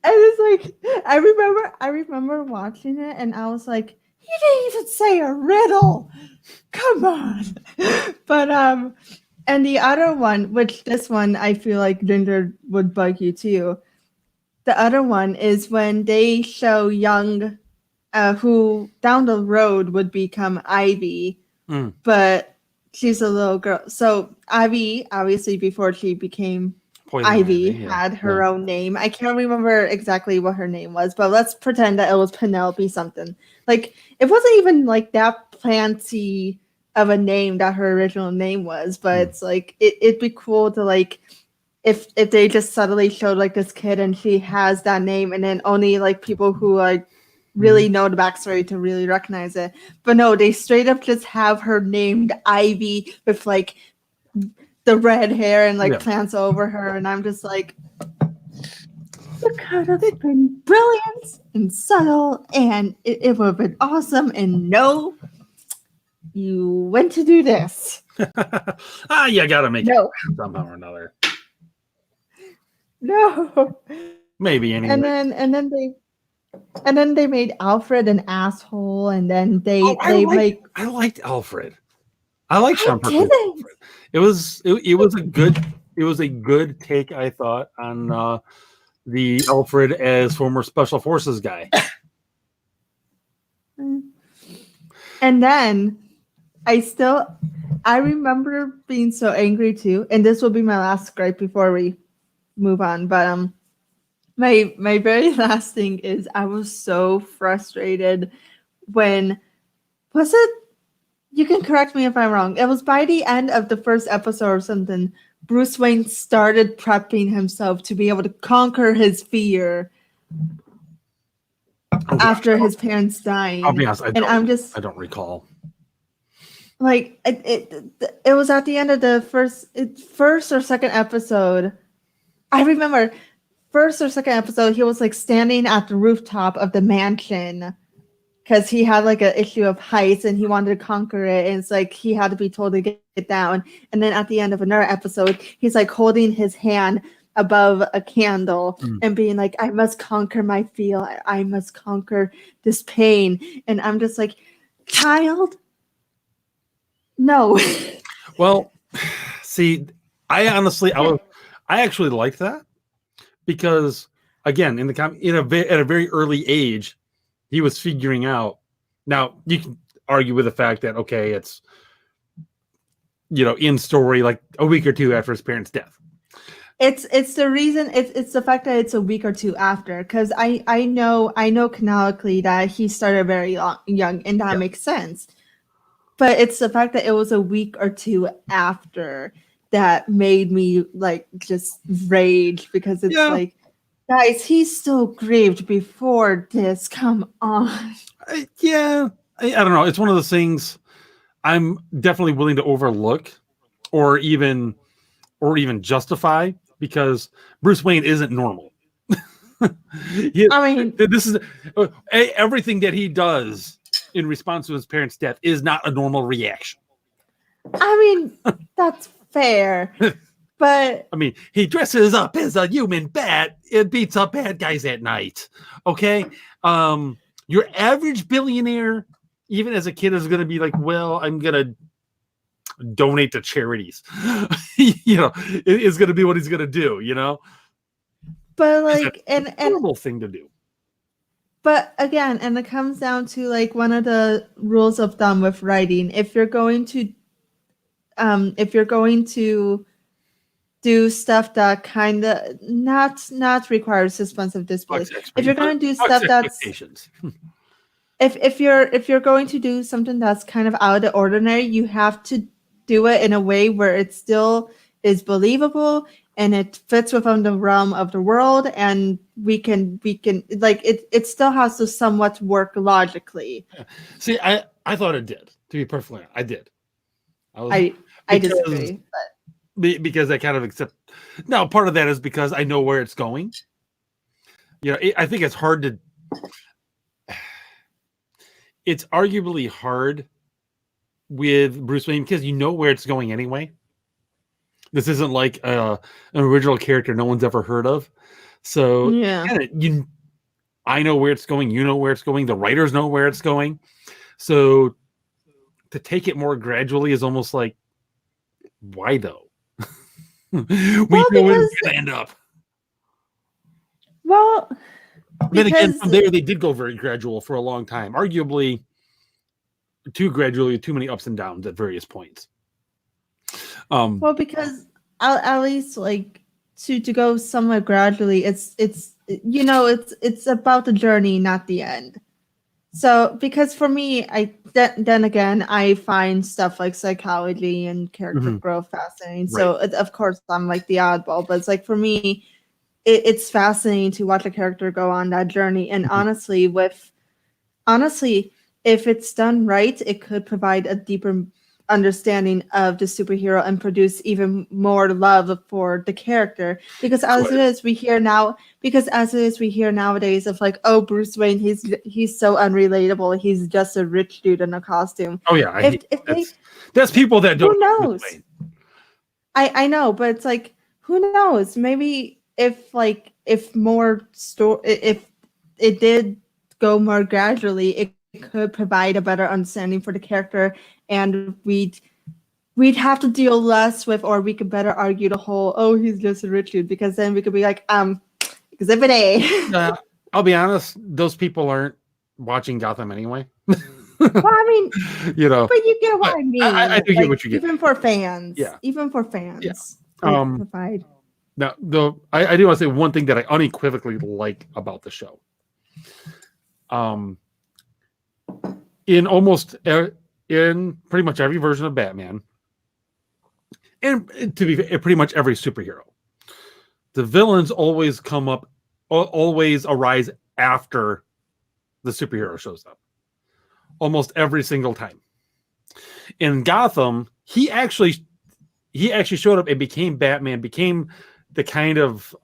And it's like I remember watching it, and I was like, "You didn't even say a riddle. Come on!" But and the other one, which this one I feel like Ginger would bug you too. The other one is when they show young, who down the road would become Ivy, but she's a little girl. So Ivy, obviously, before she became Poison Ivy, yeah. had her own name. I can't remember exactly what her name was, but let's pretend that it was Penelope something. Like it wasn't even like that fancy of a name that her original name was, but it's like it'd be cool to like if they just subtly showed like this kid and she has that name, and then only like people who like really know the backstory to really recognize it. But no, they straight up just have her named Ivy with like the red hair and like plants over her, and I'm just like, it could have been brilliant and subtle, and it would have been awesome. And no, you went to do this. You gotta make it somehow or another. No. Maybe anyway. And then they made Alfred an asshole, and then I liked Alfred. I liked Sean Parker's Alfred. It was a good take, I thought, on the Alfred as former Special Forces guy. And then I remember being so angry too, and this will be my last gripe before we move on. But my very last thing is I was so frustrated when was it? You can correct me if I'm wrong. It was by the end of the first episode or something. Bruce Wayne started prepping himself to be able to conquer his fear after his parents dying. I'll be honest, I don't recall. Like it was at the end of the first or second episode. I remember first or second episode, he was like standing at the rooftop of the mansion because he had like an issue of heights and he wanted to conquer it. And it's like he had to be told to get down. And then at the end of another episode, he's like holding his hand above a candle and being like, I must conquer my feel. I must conquer this pain. And I'm just like, child, no. Well, see, I actually liked that because again, at a very early age, he was figuring out. Now you can argue with the fact that okay, it's in story like a week or two after his parents' death. It's the reason it's the fact that it's a week or two after, because I know canonically that he started very young, and that makes sense. But it's the fact that it was a week or two after that made me like just rage, because it's like, guys, he's still grieved before this. Come on. I don't know. It's one of those things I'm definitely willing to overlook or even justify, because Bruce Wayne isn't normal. I mean, this is everything that he does in response to his parents' death is not a normal reaction. I mean, that's fair. But I mean, he dresses up as a human bat and beats up bad guys at night. Okay? Your average billionaire, even as a kid, is going to be like, well, I'm going to donate to charities. It's going to be what he's going to do, But like, and normal thing to do. But again, and it comes down to like one of the rules of thumb with writing. If you're going to do stuff that kind of not requires suspensive disbelief. If you're going to do stuff that's if you're going to do something that's kind of out of the ordinary, you have to do it in a way where it still is believable and it fits within the realm of the world, and we can like it still has to somewhat work logically. See, I thought it did, to be perfectly honest. I did. I disagree, because I kind of accept. Now, part of that is because I know where it's going. I think it's hard to. It's arguably hard with Bruce Wayne because you know where it's going anyway. This isn't like an original character no one's ever heard of. So I know where it's going. You know where it's going. The writers know where it's going. So to take it more gradually is almost like, why though? We know where it's going to end up. Well, then again, from there they did go very gradual for a long time. Arguably, too gradually, too many ups and downs at various points. Well, because at least like to go somewhat gradually, it's about the journey, not the end. So because for me, then again, I find stuff like psychology and character growth fascinating. Right. So of course I'm like the oddball, but it's like for me, it's fascinating to watch a character go on that journey. And honestly, if it's done right, it could provide a deeper understanding of the superhero and produce even more love for the character. Because as it is we hear nowadays of like, oh, Bruce Wayne, he's so unrelatable. He's just a rich dude in a costume. Oh yeah, that's people that don't. Who knows? I know, but it's like, who knows? Maybe if it did go more gradually, it could provide a better understanding for the character, and we'd have to deal less with, or we could better argue the whole, oh, he's just a rich dude, because then we could be like, Exhibit A. I'll be honest, those people aren't watching Gotham anyway. Well, I mean, but you get what I mean. I do get what you get. Even for fans. Yeah. Provide. Now, though, I do want to say one thing that I unequivocally like about the show. In pretty much every version of Batman, and to be fair, pretty much every superhero, the villains always arise after the superhero shows up. Almost every single time. In Gotham, he actually showed up and became Batman, became the kind of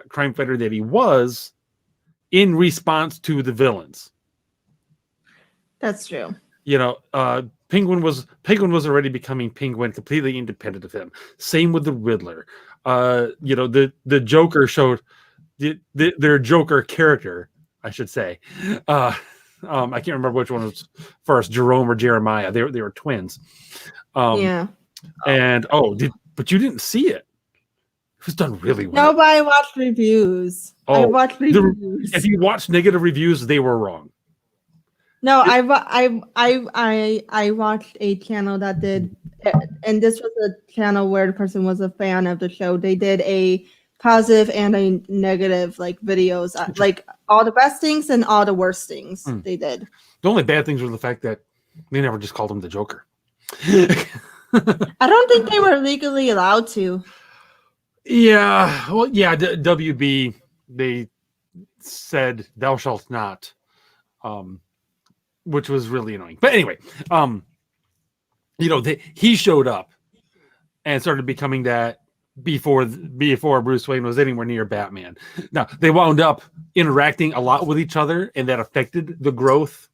crime fighter that he was in response to the villains. That's true. Penguin was already becoming Penguin, completely independent of him. Same with the Riddler. The Joker showed their Joker character, I should say. I can't remember which one was first, Jerome or Jeremiah. They were twins. Yeah. And but you didn't see it Who's done really well. No, but I watched reviews. I Oh, watched reviews. If you watch negative reviews, they were wrong. No, I watched a channel that did, and this was a channel where the person was a fan of the show. They did a positive and a negative like videos, like all the best things and all the worst things they did. The only bad things were the fact that they never just called him the Joker. I don't think they were legally allowed to. Yeah, well, yeah, WB, they said thou shalt not, which was really annoying. But anyway, he showed up and started becoming that before Bruce Wayne was anywhere near Batman. Now, they wound up interacting a lot with each other, and that affected the growth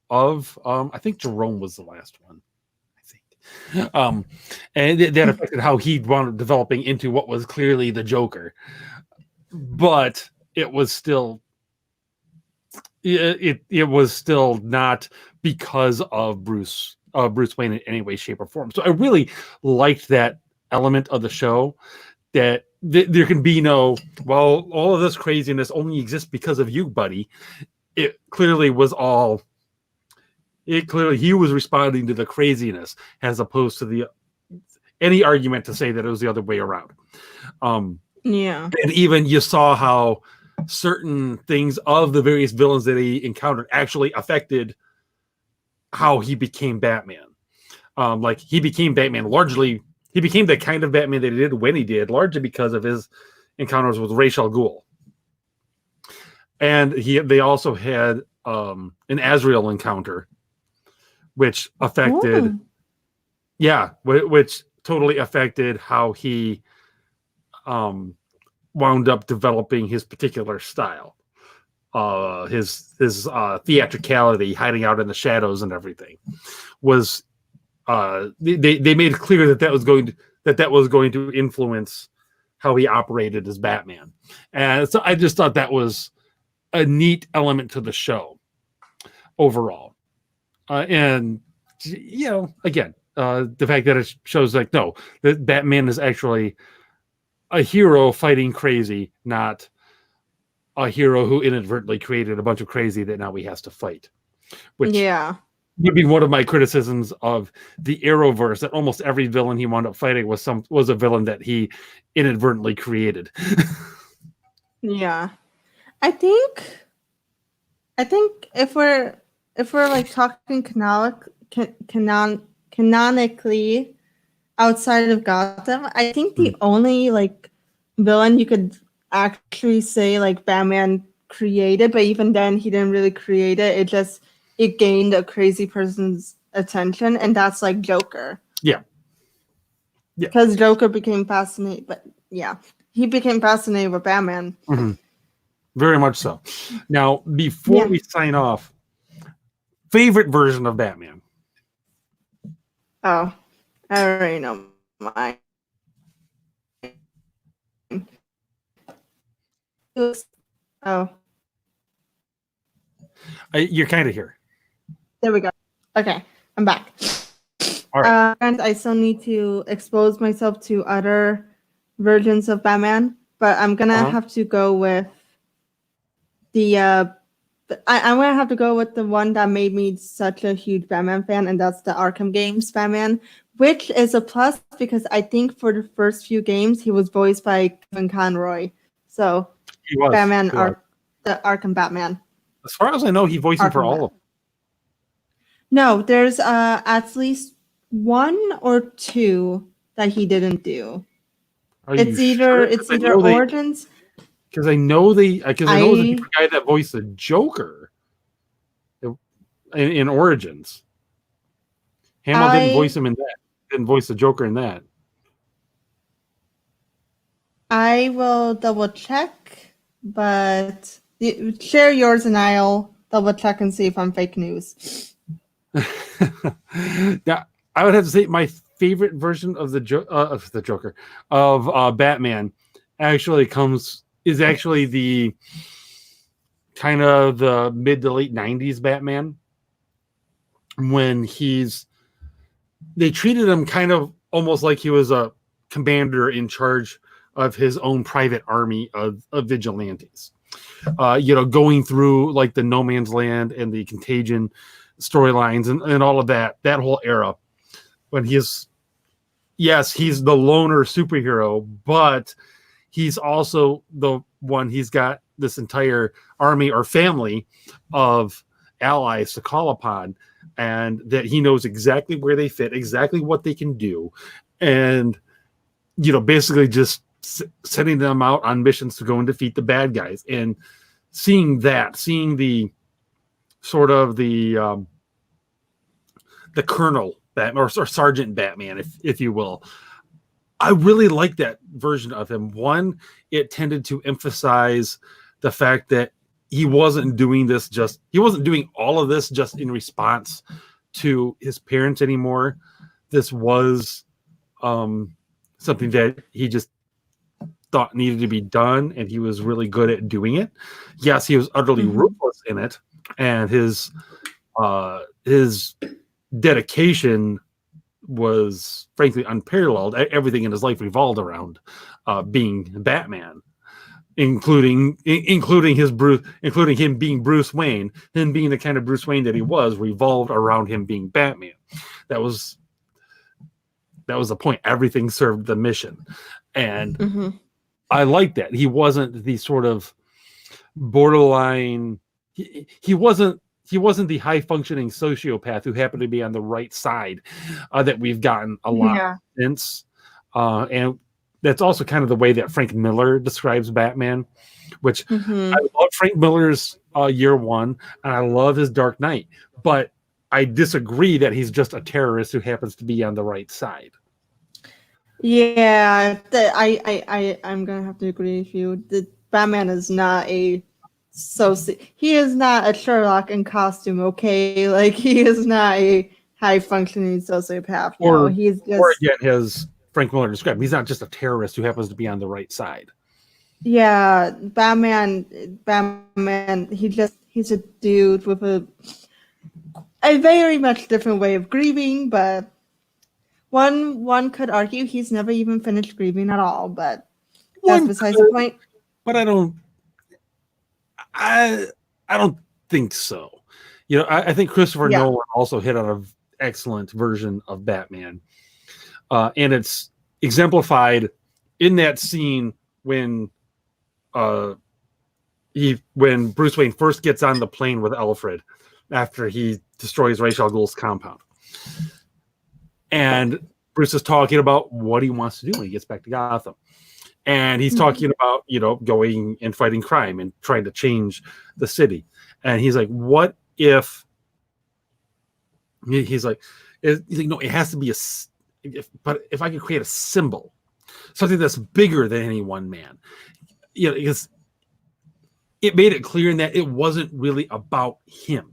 of, I think Jerome was the last one. And that affected how he wound up developing into what was clearly the Joker, but it was still not because of Bruce Wayne in any way, shape, or form. So I really liked that element of the show, that there can be no, well, all of this craziness only exists because of you, buddy. It clearly was all. He was responding to the craziness as opposed to any argument to say that it was the other way around. Yeah. And even you saw how certain things of the various villains that he encountered actually affected how he became Batman. Like he became Batman largely, he became the kind of Batman that he did when he did, largely because of his encounters with Ra's al Ghul. And they also had an Azrael encounter, which affected, which totally affected how he wound up developing his particular style, his theatricality, hiding out in the shadows and everything. Was they made it clear that was going to influence how he operated as Batman, and so I just thought that was a neat element to the show overall. And again, the fact that it shows like, no, that Batman is actually a hero fighting crazy, not a hero who inadvertently created a bunch of crazy that now he has to fight. Which would be one of my criticisms of the Arrowverse, that almost every villain he wound up fighting was a villain that he inadvertently created. Yeah. I think if we're like talking canonically outside of Gotham, I think the only like villain you could actually say like Batman created, but even then he didn't really create it. It gained a crazy person's attention, and that's like Joker. Yeah. Because Joker became fascinated, but he became fascinated with Batman. Mm-hmm. Very much so. Now, before we sign off, favorite version of Batman? Oh, I already know mine. Oh. You're kind of here. There we go. Okay, I'm back. All right. And I still need to expose myself to other versions of Batman, but I'm gonna have to go with I'm gonna have to go with the one that made me such a huge Batman fan, and that's the Arkham games Batman, which is a plus because I think for the first few games he was voiced by Kevin Conroy. So he was the Arkham Batman. As far as I know, he voiced him for all of them. No, there's at least one or two that he didn't do. It's either Origins. Because I know the guy that voiced the Joker in Origins. Hamill didn't voice him in that. Didn't voice the Joker in that. I will double check, but share yours and I'll double check and see if I'm fake news. Now, I would have to say my favorite version of the Joker of Batman is actually the kind of the mid to late 90s Batman, when they treated him kind of almost like he was a commander in charge of his own private army of vigilantes. Going through like the No Man's Land and the Contagion storylines and all of that whole era, when he's the loner superhero, but he's also the one, he's got this entire army or family of allies to call upon, and that he knows exactly where they fit, exactly what they can do, and basically just sending them out on missions to go and defeat the bad guys. And seeing the sort of the Colonel Batman or Sergeant Batman, if you will, I really like that version of him. One, it tended to emphasize the fact that he wasn't doing all of this just in response to his parents anymore. This was something that he just thought needed to be done, and he was really good at doing it. Yes, he was utterly ruthless in it, and his dedication was frankly unparalleled. Everything in his life revolved around being Batman, including him being Bruce Wayne, him being the kind of Bruce Wayne that he was, revolved around him being Batman. That was the point. Everything served the mission, and I like that. He wasn't the sort of borderline. He wasn't the high functioning sociopath who happened to be on the right side that we've gotten a lot since. And that's also kind of the way that Frank Miller describes Batman, which I love Frank Miller's Year One, and I love his Dark Knight, but I disagree that he's just a terrorist who happens to be on the right side. Yeah, I'm gonna have to agree with you. The Batman is not he is not a Sherlock in costume, okay? Like, he is not a high functioning sociopath. He's just, or again, as Frank Miller described, he's not just a terrorist who happens to be on the right side. Yeah, Batman, he's a dude with a very much different way of grieving, but one could argue he's never even finished grieving at all, but that's besides the point. But I don't think so. I think Christopher Nolan also hit on an excellent version of Batman, and it's exemplified in that scene when Bruce Wayne first gets on the plane with Alfred after he destroys Ra's al Ghul's compound, and Bruce is talking about what he wants to do when he gets back to Gotham. And he's talking about, going and fighting crime and trying to change the city. And he's like, what if, he's like, no, it has to be but if I could create a symbol, something that's bigger than any one man, because it made it clear in that it wasn't really about him.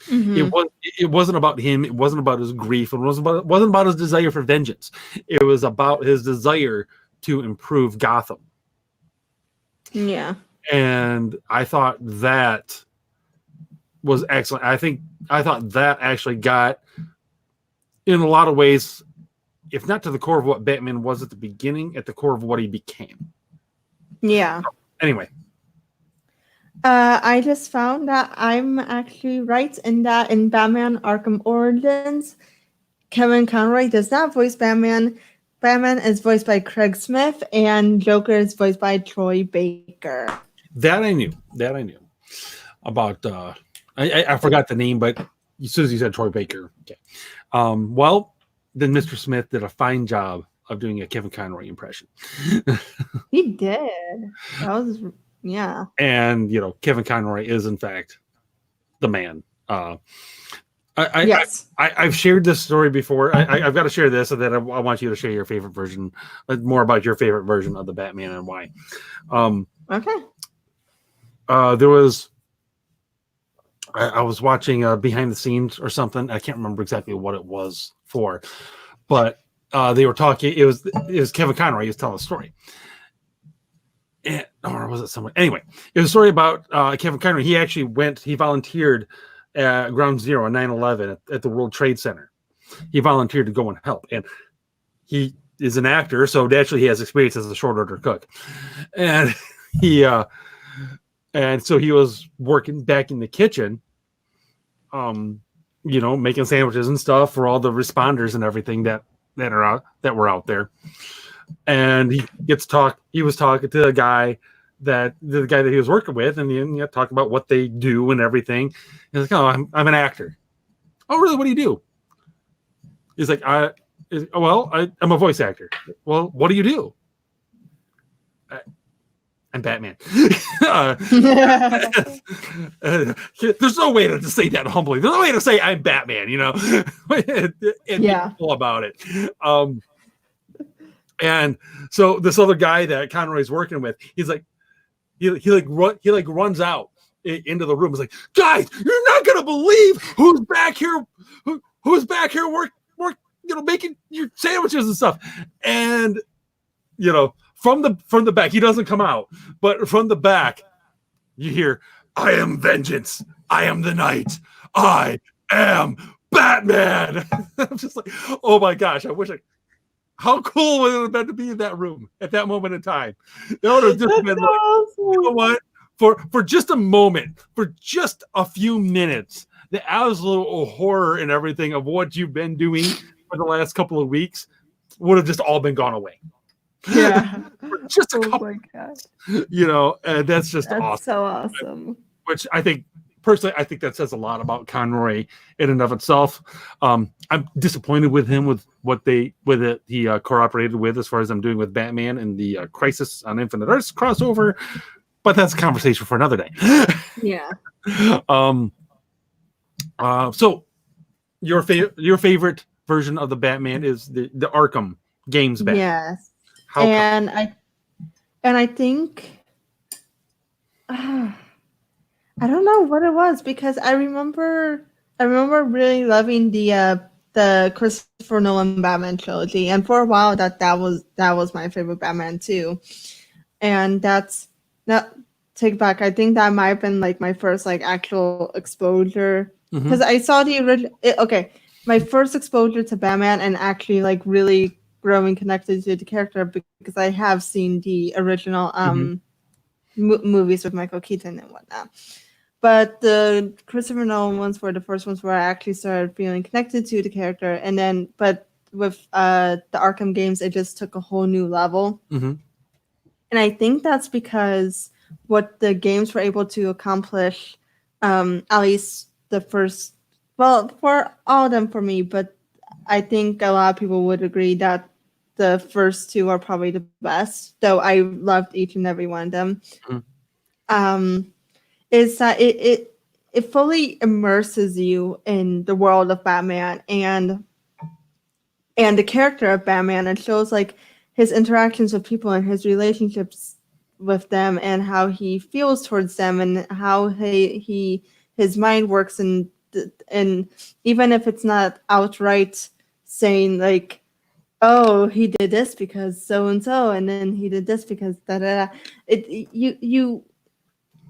It wasn't about him. It wasn't about his grief. It wasn't about his desire for vengeance. It was about his desire to improve Gotham. Yeah. And I thought that was excellent. I thought that actually got, in a lot of ways, if not to the core of what Batman was at the beginning, at the core of what he became. Yeah. So, anyway. I just found that I'm actually right in that in Batman Arkham Origins, Kevin Conroy does not voice Batman. Batman is voiced by Craig Smith, and Joker is voiced by Troy Baker. That I knew. About I forgot the name, but as soon as you said Troy Baker, okay. Well, then Mr. Smith did a fine job of doing a Kevin Conroy impression. He did. That was And Kevin Conroy is in fact the man. Yes. I've shared this story before. I've got to share this, and then I want you to share your favorite version, more about your favorite version of the Batman and why. Okay. There was, I was watching behind the scenes or something. I can't remember exactly what it was for, but they were talking. It was Kevin Conroy. He was telling a story. Or was it someone? Anyway, it was a story about Kevin Conroy. He volunteered at Ground Zero on 9/11 at the World Trade Center. He volunteered to go and help. And he is an actor, so naturally he has experience as a short order cook, and so he was working back in the kitchen, making sandwiches and stuff for all the responders and everything that were out there. And he was talking to the guy that he was working with, and he talking about what they do and everything. He's like, "Oh, I'm an actor." "Oh, really? What do you do?" He's like, I'm a voice actor." "Well, what do you do?" "I'm Batman." There's no way to say that humbly. There's no way to say I'm Batman, and be cool about it. And so this other guy that Conroy's working with, he's like, he runs out into the room. He's like, "Guys, you're not gonna believe who's back here, making your sandwiches and stuff." And from the back, he doesn't come out, but from the back, you hear, "I am vengeance. I am the night. I am Batman." I'm just like, oh my gosh, how cool would it have been to be in that room at that moment in time? That would have just been awesome. You know what? For just a moment, for just a few minutes, the absolute horror and everything of what you've been doing for the last couple of weeks would have just all been gone away. Yeah. Just a couple. My God. And that's awesome. So awesome. Which I think, personally, that says a lot about Conroy in and of itself. I'm disappointed with him with he cooperated with as far as I'm doing with Batman and the Crisis on Infinite Earths crossover, but that's a conversation for another day. Yeah. So your favorite version of the Batman is the Arkham games Batman. Yes. How and I think I don't know what it was, because I remember really loving the Christopher Nolan Batman trilogy, and for a while that was my favorite Batman too. And that's not take back. I think that might have been like my first like actual exposure, because I saw the original. My first exposure to Batman and actually like really growing connected to the character, because I have seen the original movies with Michael Keaton and whatnot. But the Christopher Nolan ones were the first ones where I actually started feeling connected to the character. And then, but with the Arkham games, it just took a whole new level. And I think that's because what the games were able to accomplish, at least the first, well, for all of them for me, but I think a lot of people would agree that the first two are probably the best, though I loved each and every one of them. Is that it fully immerses you in the world of Batman and the character of Batman. It shows like his interactions with people and his relationships with them and how he feels towards them and how his mind works, and even if it's not outright saying like, "Oh, he did this because so and so, and then he did this because da da da." You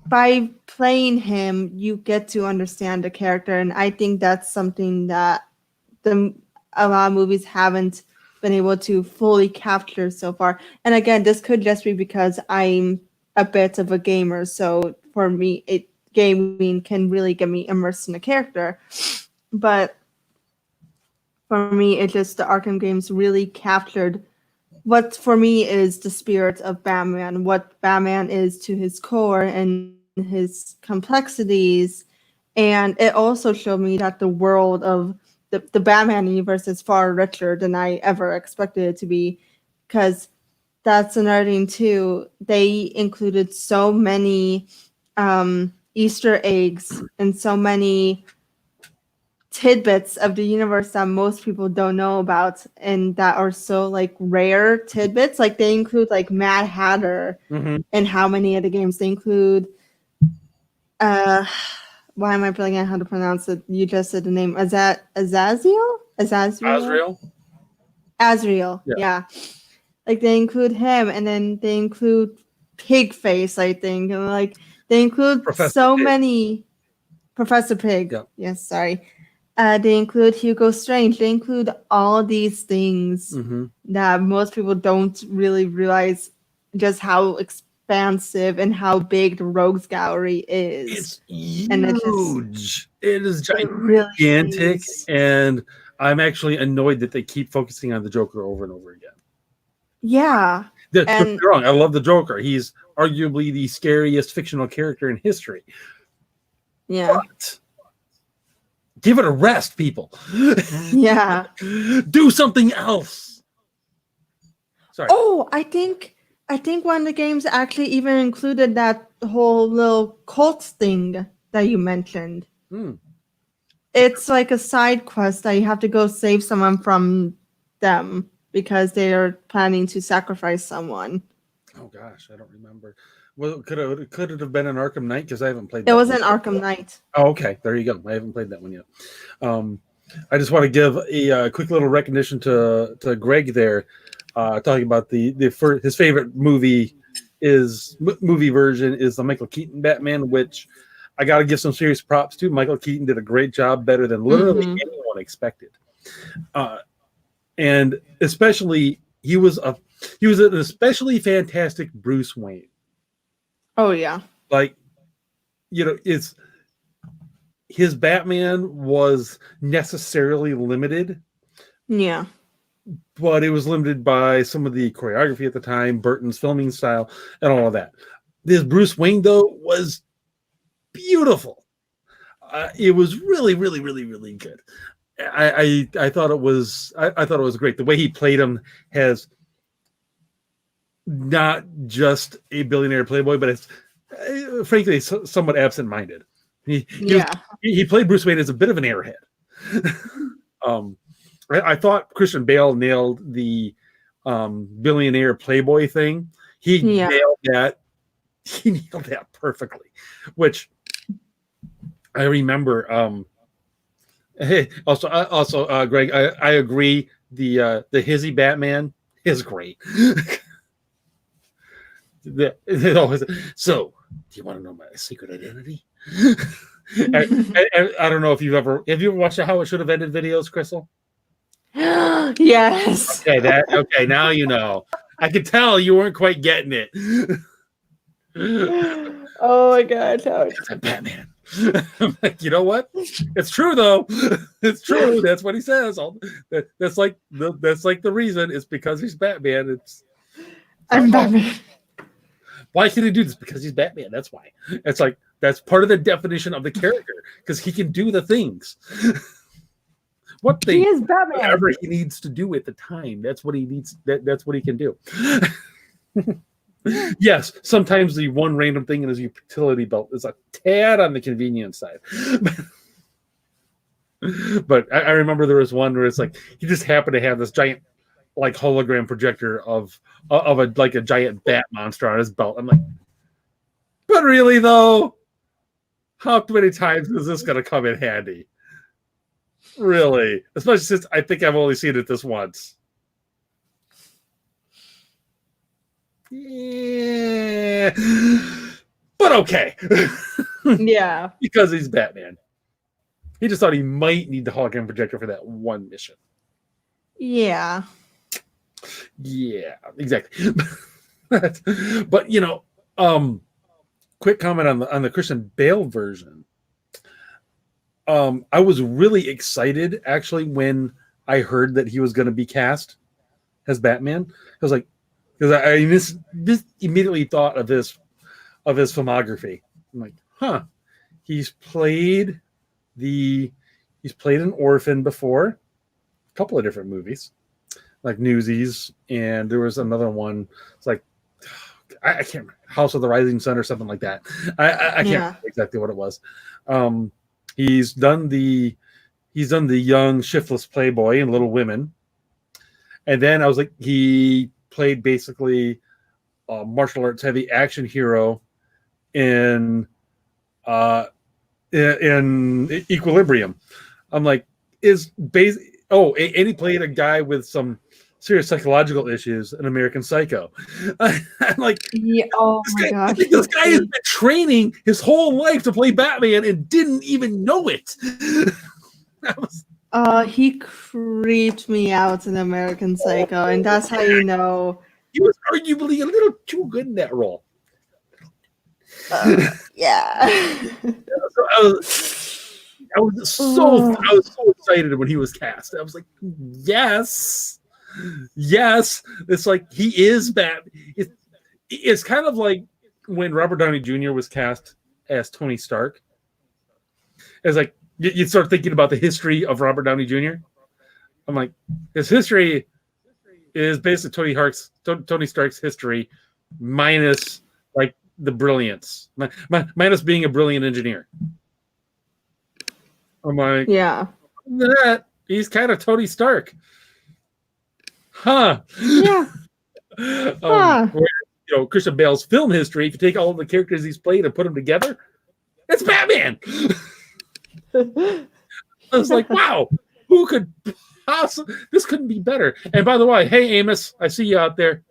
by playing him, you get to understand the character, and I think that's something that a lot of movies haven't been able to fully capture so far. And again, this could just be because I'm a bit of a gamer, so for me, gaming can really get me immersed in the character. But for me, it just the Arkham games really captured what for me is the spirit of Batman, what Batman is to his core and his complexities. And it also showed me that the world of the Batman universe is far richer than I ever expected it to be, because that's another thing too. They included so many Easter eggs and so many tidbits of the universe that most people don't know about, and that are so like rare tidbits. Like they include like Mad Hatter in how many of the games. They include why am I forgetting how to pronounce it? You just said the name. Azrael? Yeah. Like they include him, and then they include Pigface, I think, and like they include Professor Pig. Many Professor Pig. Yep. Yes, sorry. They include Hugo Strange. They include all these things that most people don't really realize just how expansive and how big the Rogues Gallery is. It's huge. And it is it really gigantic, is. and I'm actually annoyed that they keep focusing on the Joker over and over again. Yeah. Don't get me wrong, I love the Joker. He's arguably the scariest fictional character in history. Yeah. But give it a rest, people. Yeah. Do something else. Sorry. Oh, I think one of the games actually even included that whole little cult thing that you mentioned. It's like a side quest that you have to go save someone from them because they are planning to sacrifice someone. Oh gosh, I don't remember. Well, could it have been an Arkham Knight? Because I haven't played that. It was an Arkham Knight. Oh, okay. There you go. I haven't played that one yet. I just want to give a quick little recognition to Greg there, talking about his favorite movie version is the Michael Keaton Batman, which I got to give some serious props to. Michael Keaton did a great job, better than literally anyone expected. And especially he was an especially fantastic Bruce Wayne. Oh yeah. Like, it's his Batman was necessarily limited. Yeah. But it was limited by some of the choreography at the time, Burton's filming style, and all of that. This Bruce Wayne, though, was beautiful. It was really, really, really, really good. I thought it was great. The way he played him has not just a billionaire playboy, but it's frankly somewhat absent-minded. He played Bruce Wayne as a bit of an airhead. I thought Christian Bale nailed the billionaire playboy thing. He nailed that. He nailed that perfectly. Which I remember. Also, Greg, I agree. The Hizzy Batman is great. So, do you want to know my secret identity? I don't know if have you ever watched the How It Should Have Ended videos, Krystle? Yes. Okay, now you know. I could tell you weren't quite getting it. Oh my god, I'm Batman. I'm like, you know what? It's true though. It's true. That's what he says. That's like the reason. It's because he's Batman. I'm Batman. Why can he do this? Because he's Batman. That's why. It's like that's part of the definition of the character because he can do the things. He is Batman. Whatever he needs to do at the time, that's what he needs. That's what he can do. Yes, sometimes the one random thing in his utility belt is a tad on the convenience side. But I remember there was one where it's like he just happened to have this giant, like hologram projector of a giant bat monster on his belt. I'm like, but really though, how many times is this going to come in handy? Really, especially since I think I've only seen it this once. Yeah, but okay. Yeah, because he's Batman. He just thought he might need the hologram projector for that one mission. Yeah, exactly. But quick comment on the Christian Bale version. I was really excited actually when I heard that he was going to be cast as Batman. I was like, because I this immediately thought of his filmography. I'm like, he's played an orphan before, a couple of different movies, like Newsies, and there was another one. It's like I can't remember, House of the Rising Sun or something like that. I can't remember exactly what it was. He's done the young shiftless playboy in Little Women, and then I was like, he played basically a martial arts heavy action hero in Equilibrium. I'm like, and he played a guy with some serious psychological issues in American Psycho. I'm like, my gosh, this guy has been training his whole life to play Batman and didn't even know it. He creeped me out in American Psycho, and that's how you know. He was arguably a little too good in that role. Yeah. So I was so excited when he was cast. I was like, yes. It's like he is Batman. It's kind of like when Robert Downey Jr. was cast as Tony Stark. It's like you start thinking about the history of Robert Downey Jr. I'm like, his history is basically Tony Stark's history, minus like the brilliance, minus being a brilliant engineer. I'm like, yeah. That he's kind of Tony Stark, huh? Yeah. Christian Bale's film history. If you take all of the characters he's played and put them together, it's Batman. I was like, wow, who could possibly? This couldn't be better. And by the way, hey Amos, I see you out there.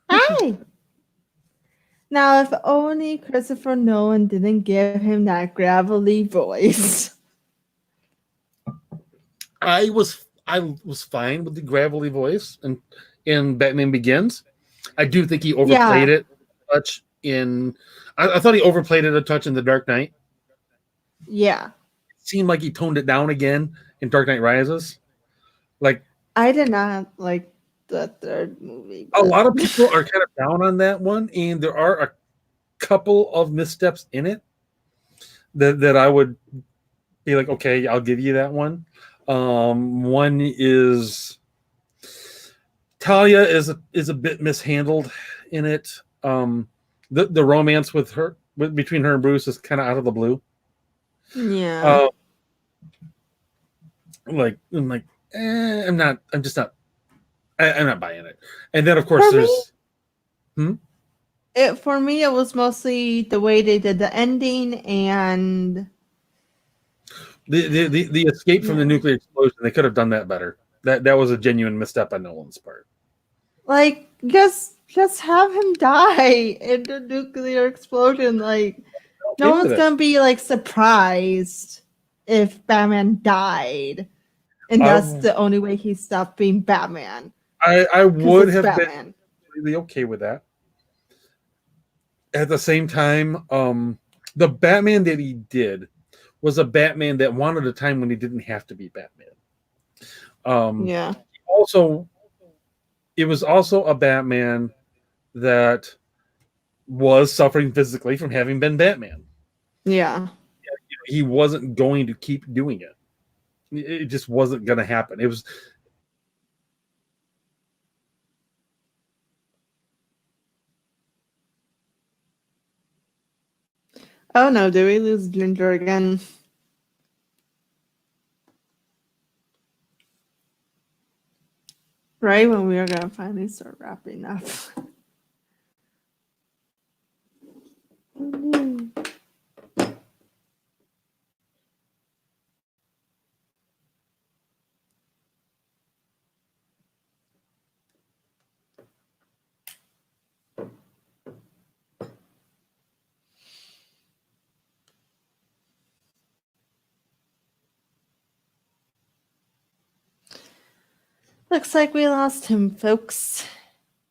Hi. Now, if only Christopher Nolan didn't give him that gravelly voice. I was fine with the gravelly voice and in Batman Begins. I do think he overplayed it a touch in. I thought he overplayed it a touch in The Dark Knight. Yeah, it seemed like he toned it down again in Dark Knight Rises. Like I did not like the third movie. A lot of people are kind of down on that one, and there are a couple of missteps in it that I would be like, okay, I'll give you that one. One is Talia is a bit mishandled in it. The romance with her between her and Bruce is kind of out of the blue. Yeah. I'm just not buying it. And then of course For me, it was mostly the way they did the ending and the escape from the nuclear explosion. They could have done that better. That was a genuine misstep on Nolan's part. Like just have him die in the nuclear explosion. Like no one's gonna be like surprised if Batman died, and that's the only way he stopped being Batman. I would have been really okay with that. At the same time, the Batman that he did was a Batman that wanted a time when he didn't have to be Batman. It was also a Batman that was suffering physically from having been Batman. Yeah. He wasn't going to keep doing it. It just wasn't going to happen. It was. Oh no, do we lose Ginger again? Right when we are going to finally start wrapping up. Looks like we lost him, folks.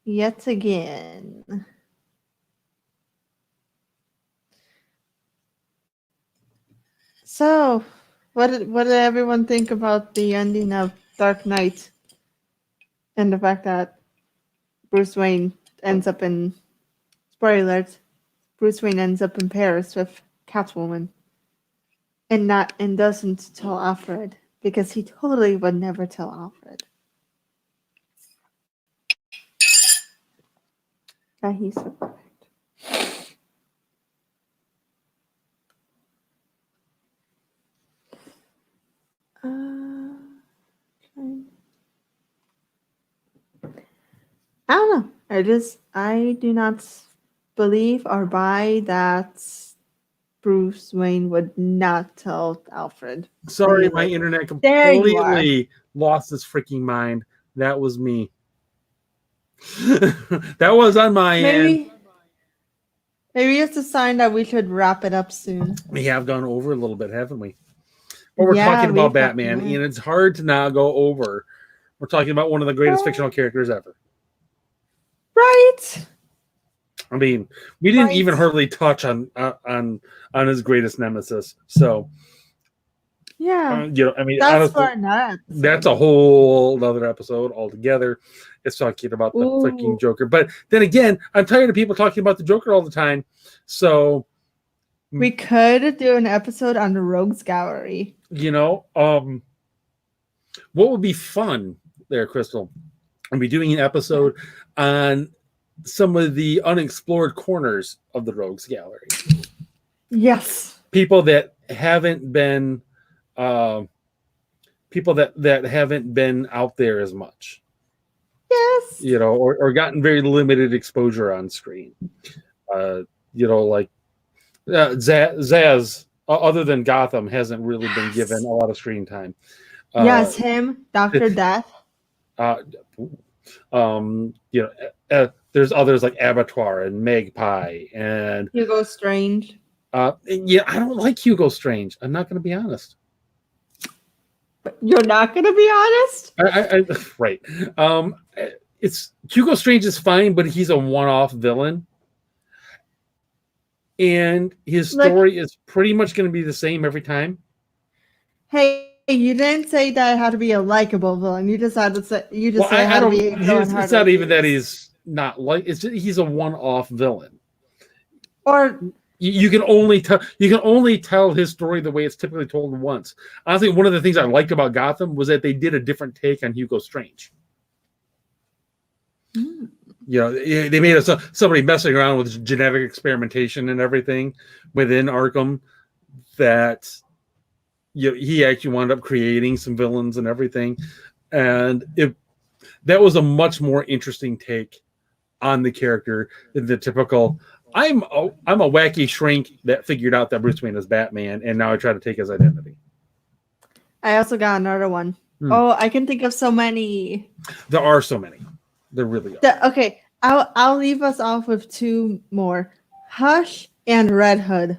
Yet again. So, what did everyone think about the ending of Dark Knight? And the fact that Bruce Wayne ends up in, spoiler alert, Bruce Wayne ends up in Paris with Catwoman. And doesn't tell Alfred, because he totally would never tell Alfred. He's so perfect. I don't know. I do not believe or buy that Bruce Wayne would not tell Alfred. Sorry, my internet completely lost its freaking mind. That was me. That was on my end. Maybe it's a sign that we should wrap it up soon. We have gone over a little bit, haven't we? Or we're Yeah, talking about we've got Batman, that. and it's hard to not go over. We're talking about one of the greatest fictional characters ever. Right. I mean, we didn't Right. even hardly touch on his greatest nemesis. So, Yeah. I mean, That's honestly, for another episode. that's a whole other episode altogether. It's talking about the freaking Ooh. Joker. But then again, I'm tired of people talking about the Joker all the time. So, We could do an episode on the Rogues Gallery. what would be fun there, Krystle? I'll be doing an episode on some of the unexplored corners of the Rogues Gallery. Yes. People that haven't been that haven't been out there as much. Yes. Or gotten very limited exposure on screen. Like Zaz, other than Gotham, hasn't really been given a lot of screen time. Yes, him, Dr. Death. There's others like Abattoir and Magpie and Hugo Strange. I don't like Hugo Strange. I'm not going to be honest. You're not going to be honest? Right. It's Hugo Strange is fine, but he's a one-off villain, and his story is pretty much going to be the same every time. Hey, you didn't say that it had to be a likable villain. You just had to say It's not even that he's not he's a one-off villain. Or you can only tell his story the way it's typically told once. Honestly, one of the things I liked about Gotham was that they did a different take on Hugo Strange. They made somebody messing around with genetic experimentation and everything within Arkham that he actually wound up creating some villains and everything, and that was a much more interesting take on the character than the typical I'm a wacky shrink that figured out that Bruce Wayne is Batman, and now I try to take his identity. I also got another one. Oh, I can think of so many. There are so many. There really are. Okay, I'll leave us off with two more. Hush and Red Hood.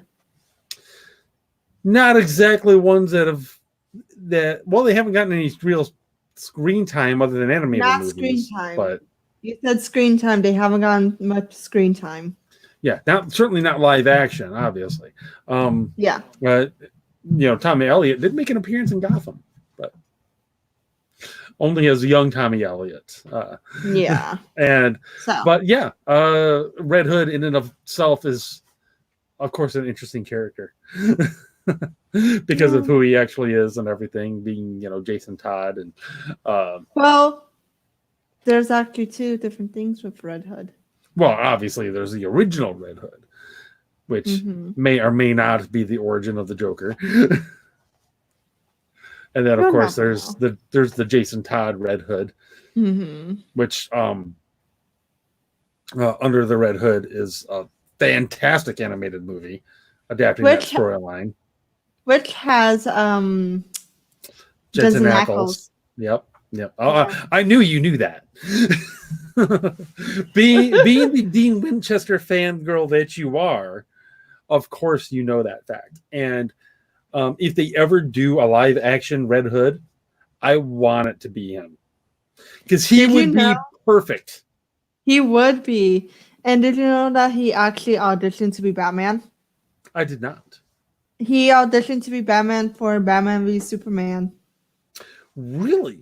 Not exactly ones they haven't gotten any real screen time other than animated movies. Not screen time. But you said screen time. They haven't gotten much screen time. Yeah, certainly not live action, obviously. Yeah. Tommy Elliott did make an appearance in Gotham, but only as young Tommy Elliott. Yeah. But Red Hood in and of itself is, of course, an interesting character because of who he actually is and everything, being Jason Todd and. Well, there's actually two different things with Red Hood. Well, obviously, there's the original Red Hood, which may or may not be the origin of the Joker. And then, of course, there's the Jason Todd Red Hood, which Under the Red Hood is a fantastic animated movie adapting that storyline. Which has Jensen Ackles. Yep. I knew you knew that. being the Dean Winchester fangirl that you are, of course you know that fact. And if they ever do a live action Red Hood, I want it to be him because he would be perfect. He would be. And did you know that he actually auditioned to be Batman? I did not. He auditioned to be Batman for Batman v Superman. Really?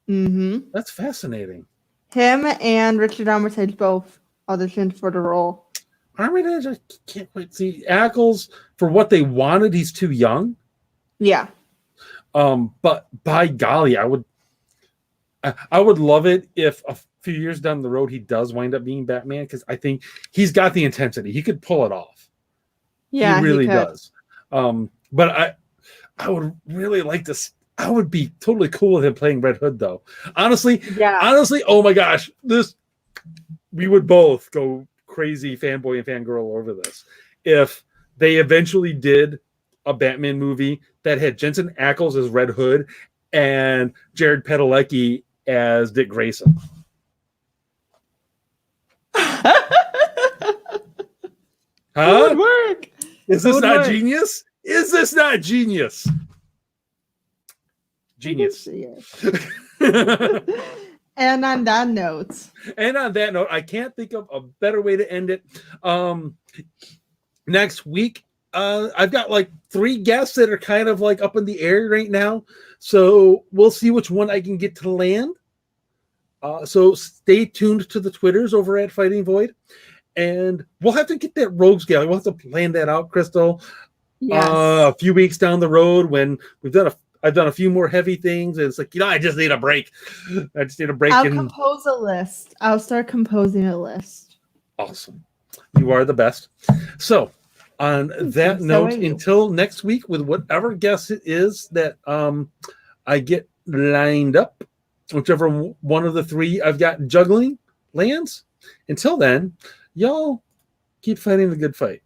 Mm-hmm. That's fascinating. Him and Richard Armitage both auditioned for the role. Armitage, I can't quite see. Ackles, for what they wanted, he's too young. Yeah. But by golly, I would love it if a few years down the road he does wind up being Batman, because I think he's got the intensity. He could pull it off. Yeah, he really does. But I would really like to. I would be totally cool with him playing Red Hood, though. Honestly, oh my gosh, we would both go crazy fanboy and fangirl over this if they eventually did a Batman movie that had Jensen Ackles as Red Hood and Jared Padalecki as Dick Grayson. It would work. Is this not genius? Is this not genius? Genius. See it. And on that note, I can't think of a better way to end it. Next week, I've got like 3 guests that are kind of like up in the air right now. So we'll see which one I can get to land. So stay tuned to the Twitters over at Fighting Void. And we'll have to get that Rogues Gallery. We'll have to plan that out, Krystle. yes. A few weeks down the road when I've done a few more heavy things. And it's like, I just need a break. I just need a break. I'll compose a list. I'll start composing a list. Awesome. You are the best. So on that note, until next week with whatever guest it is that I get lined up, whichever one of the 3 I've got juggling lands. Until then, y'all keep fighting the good fight.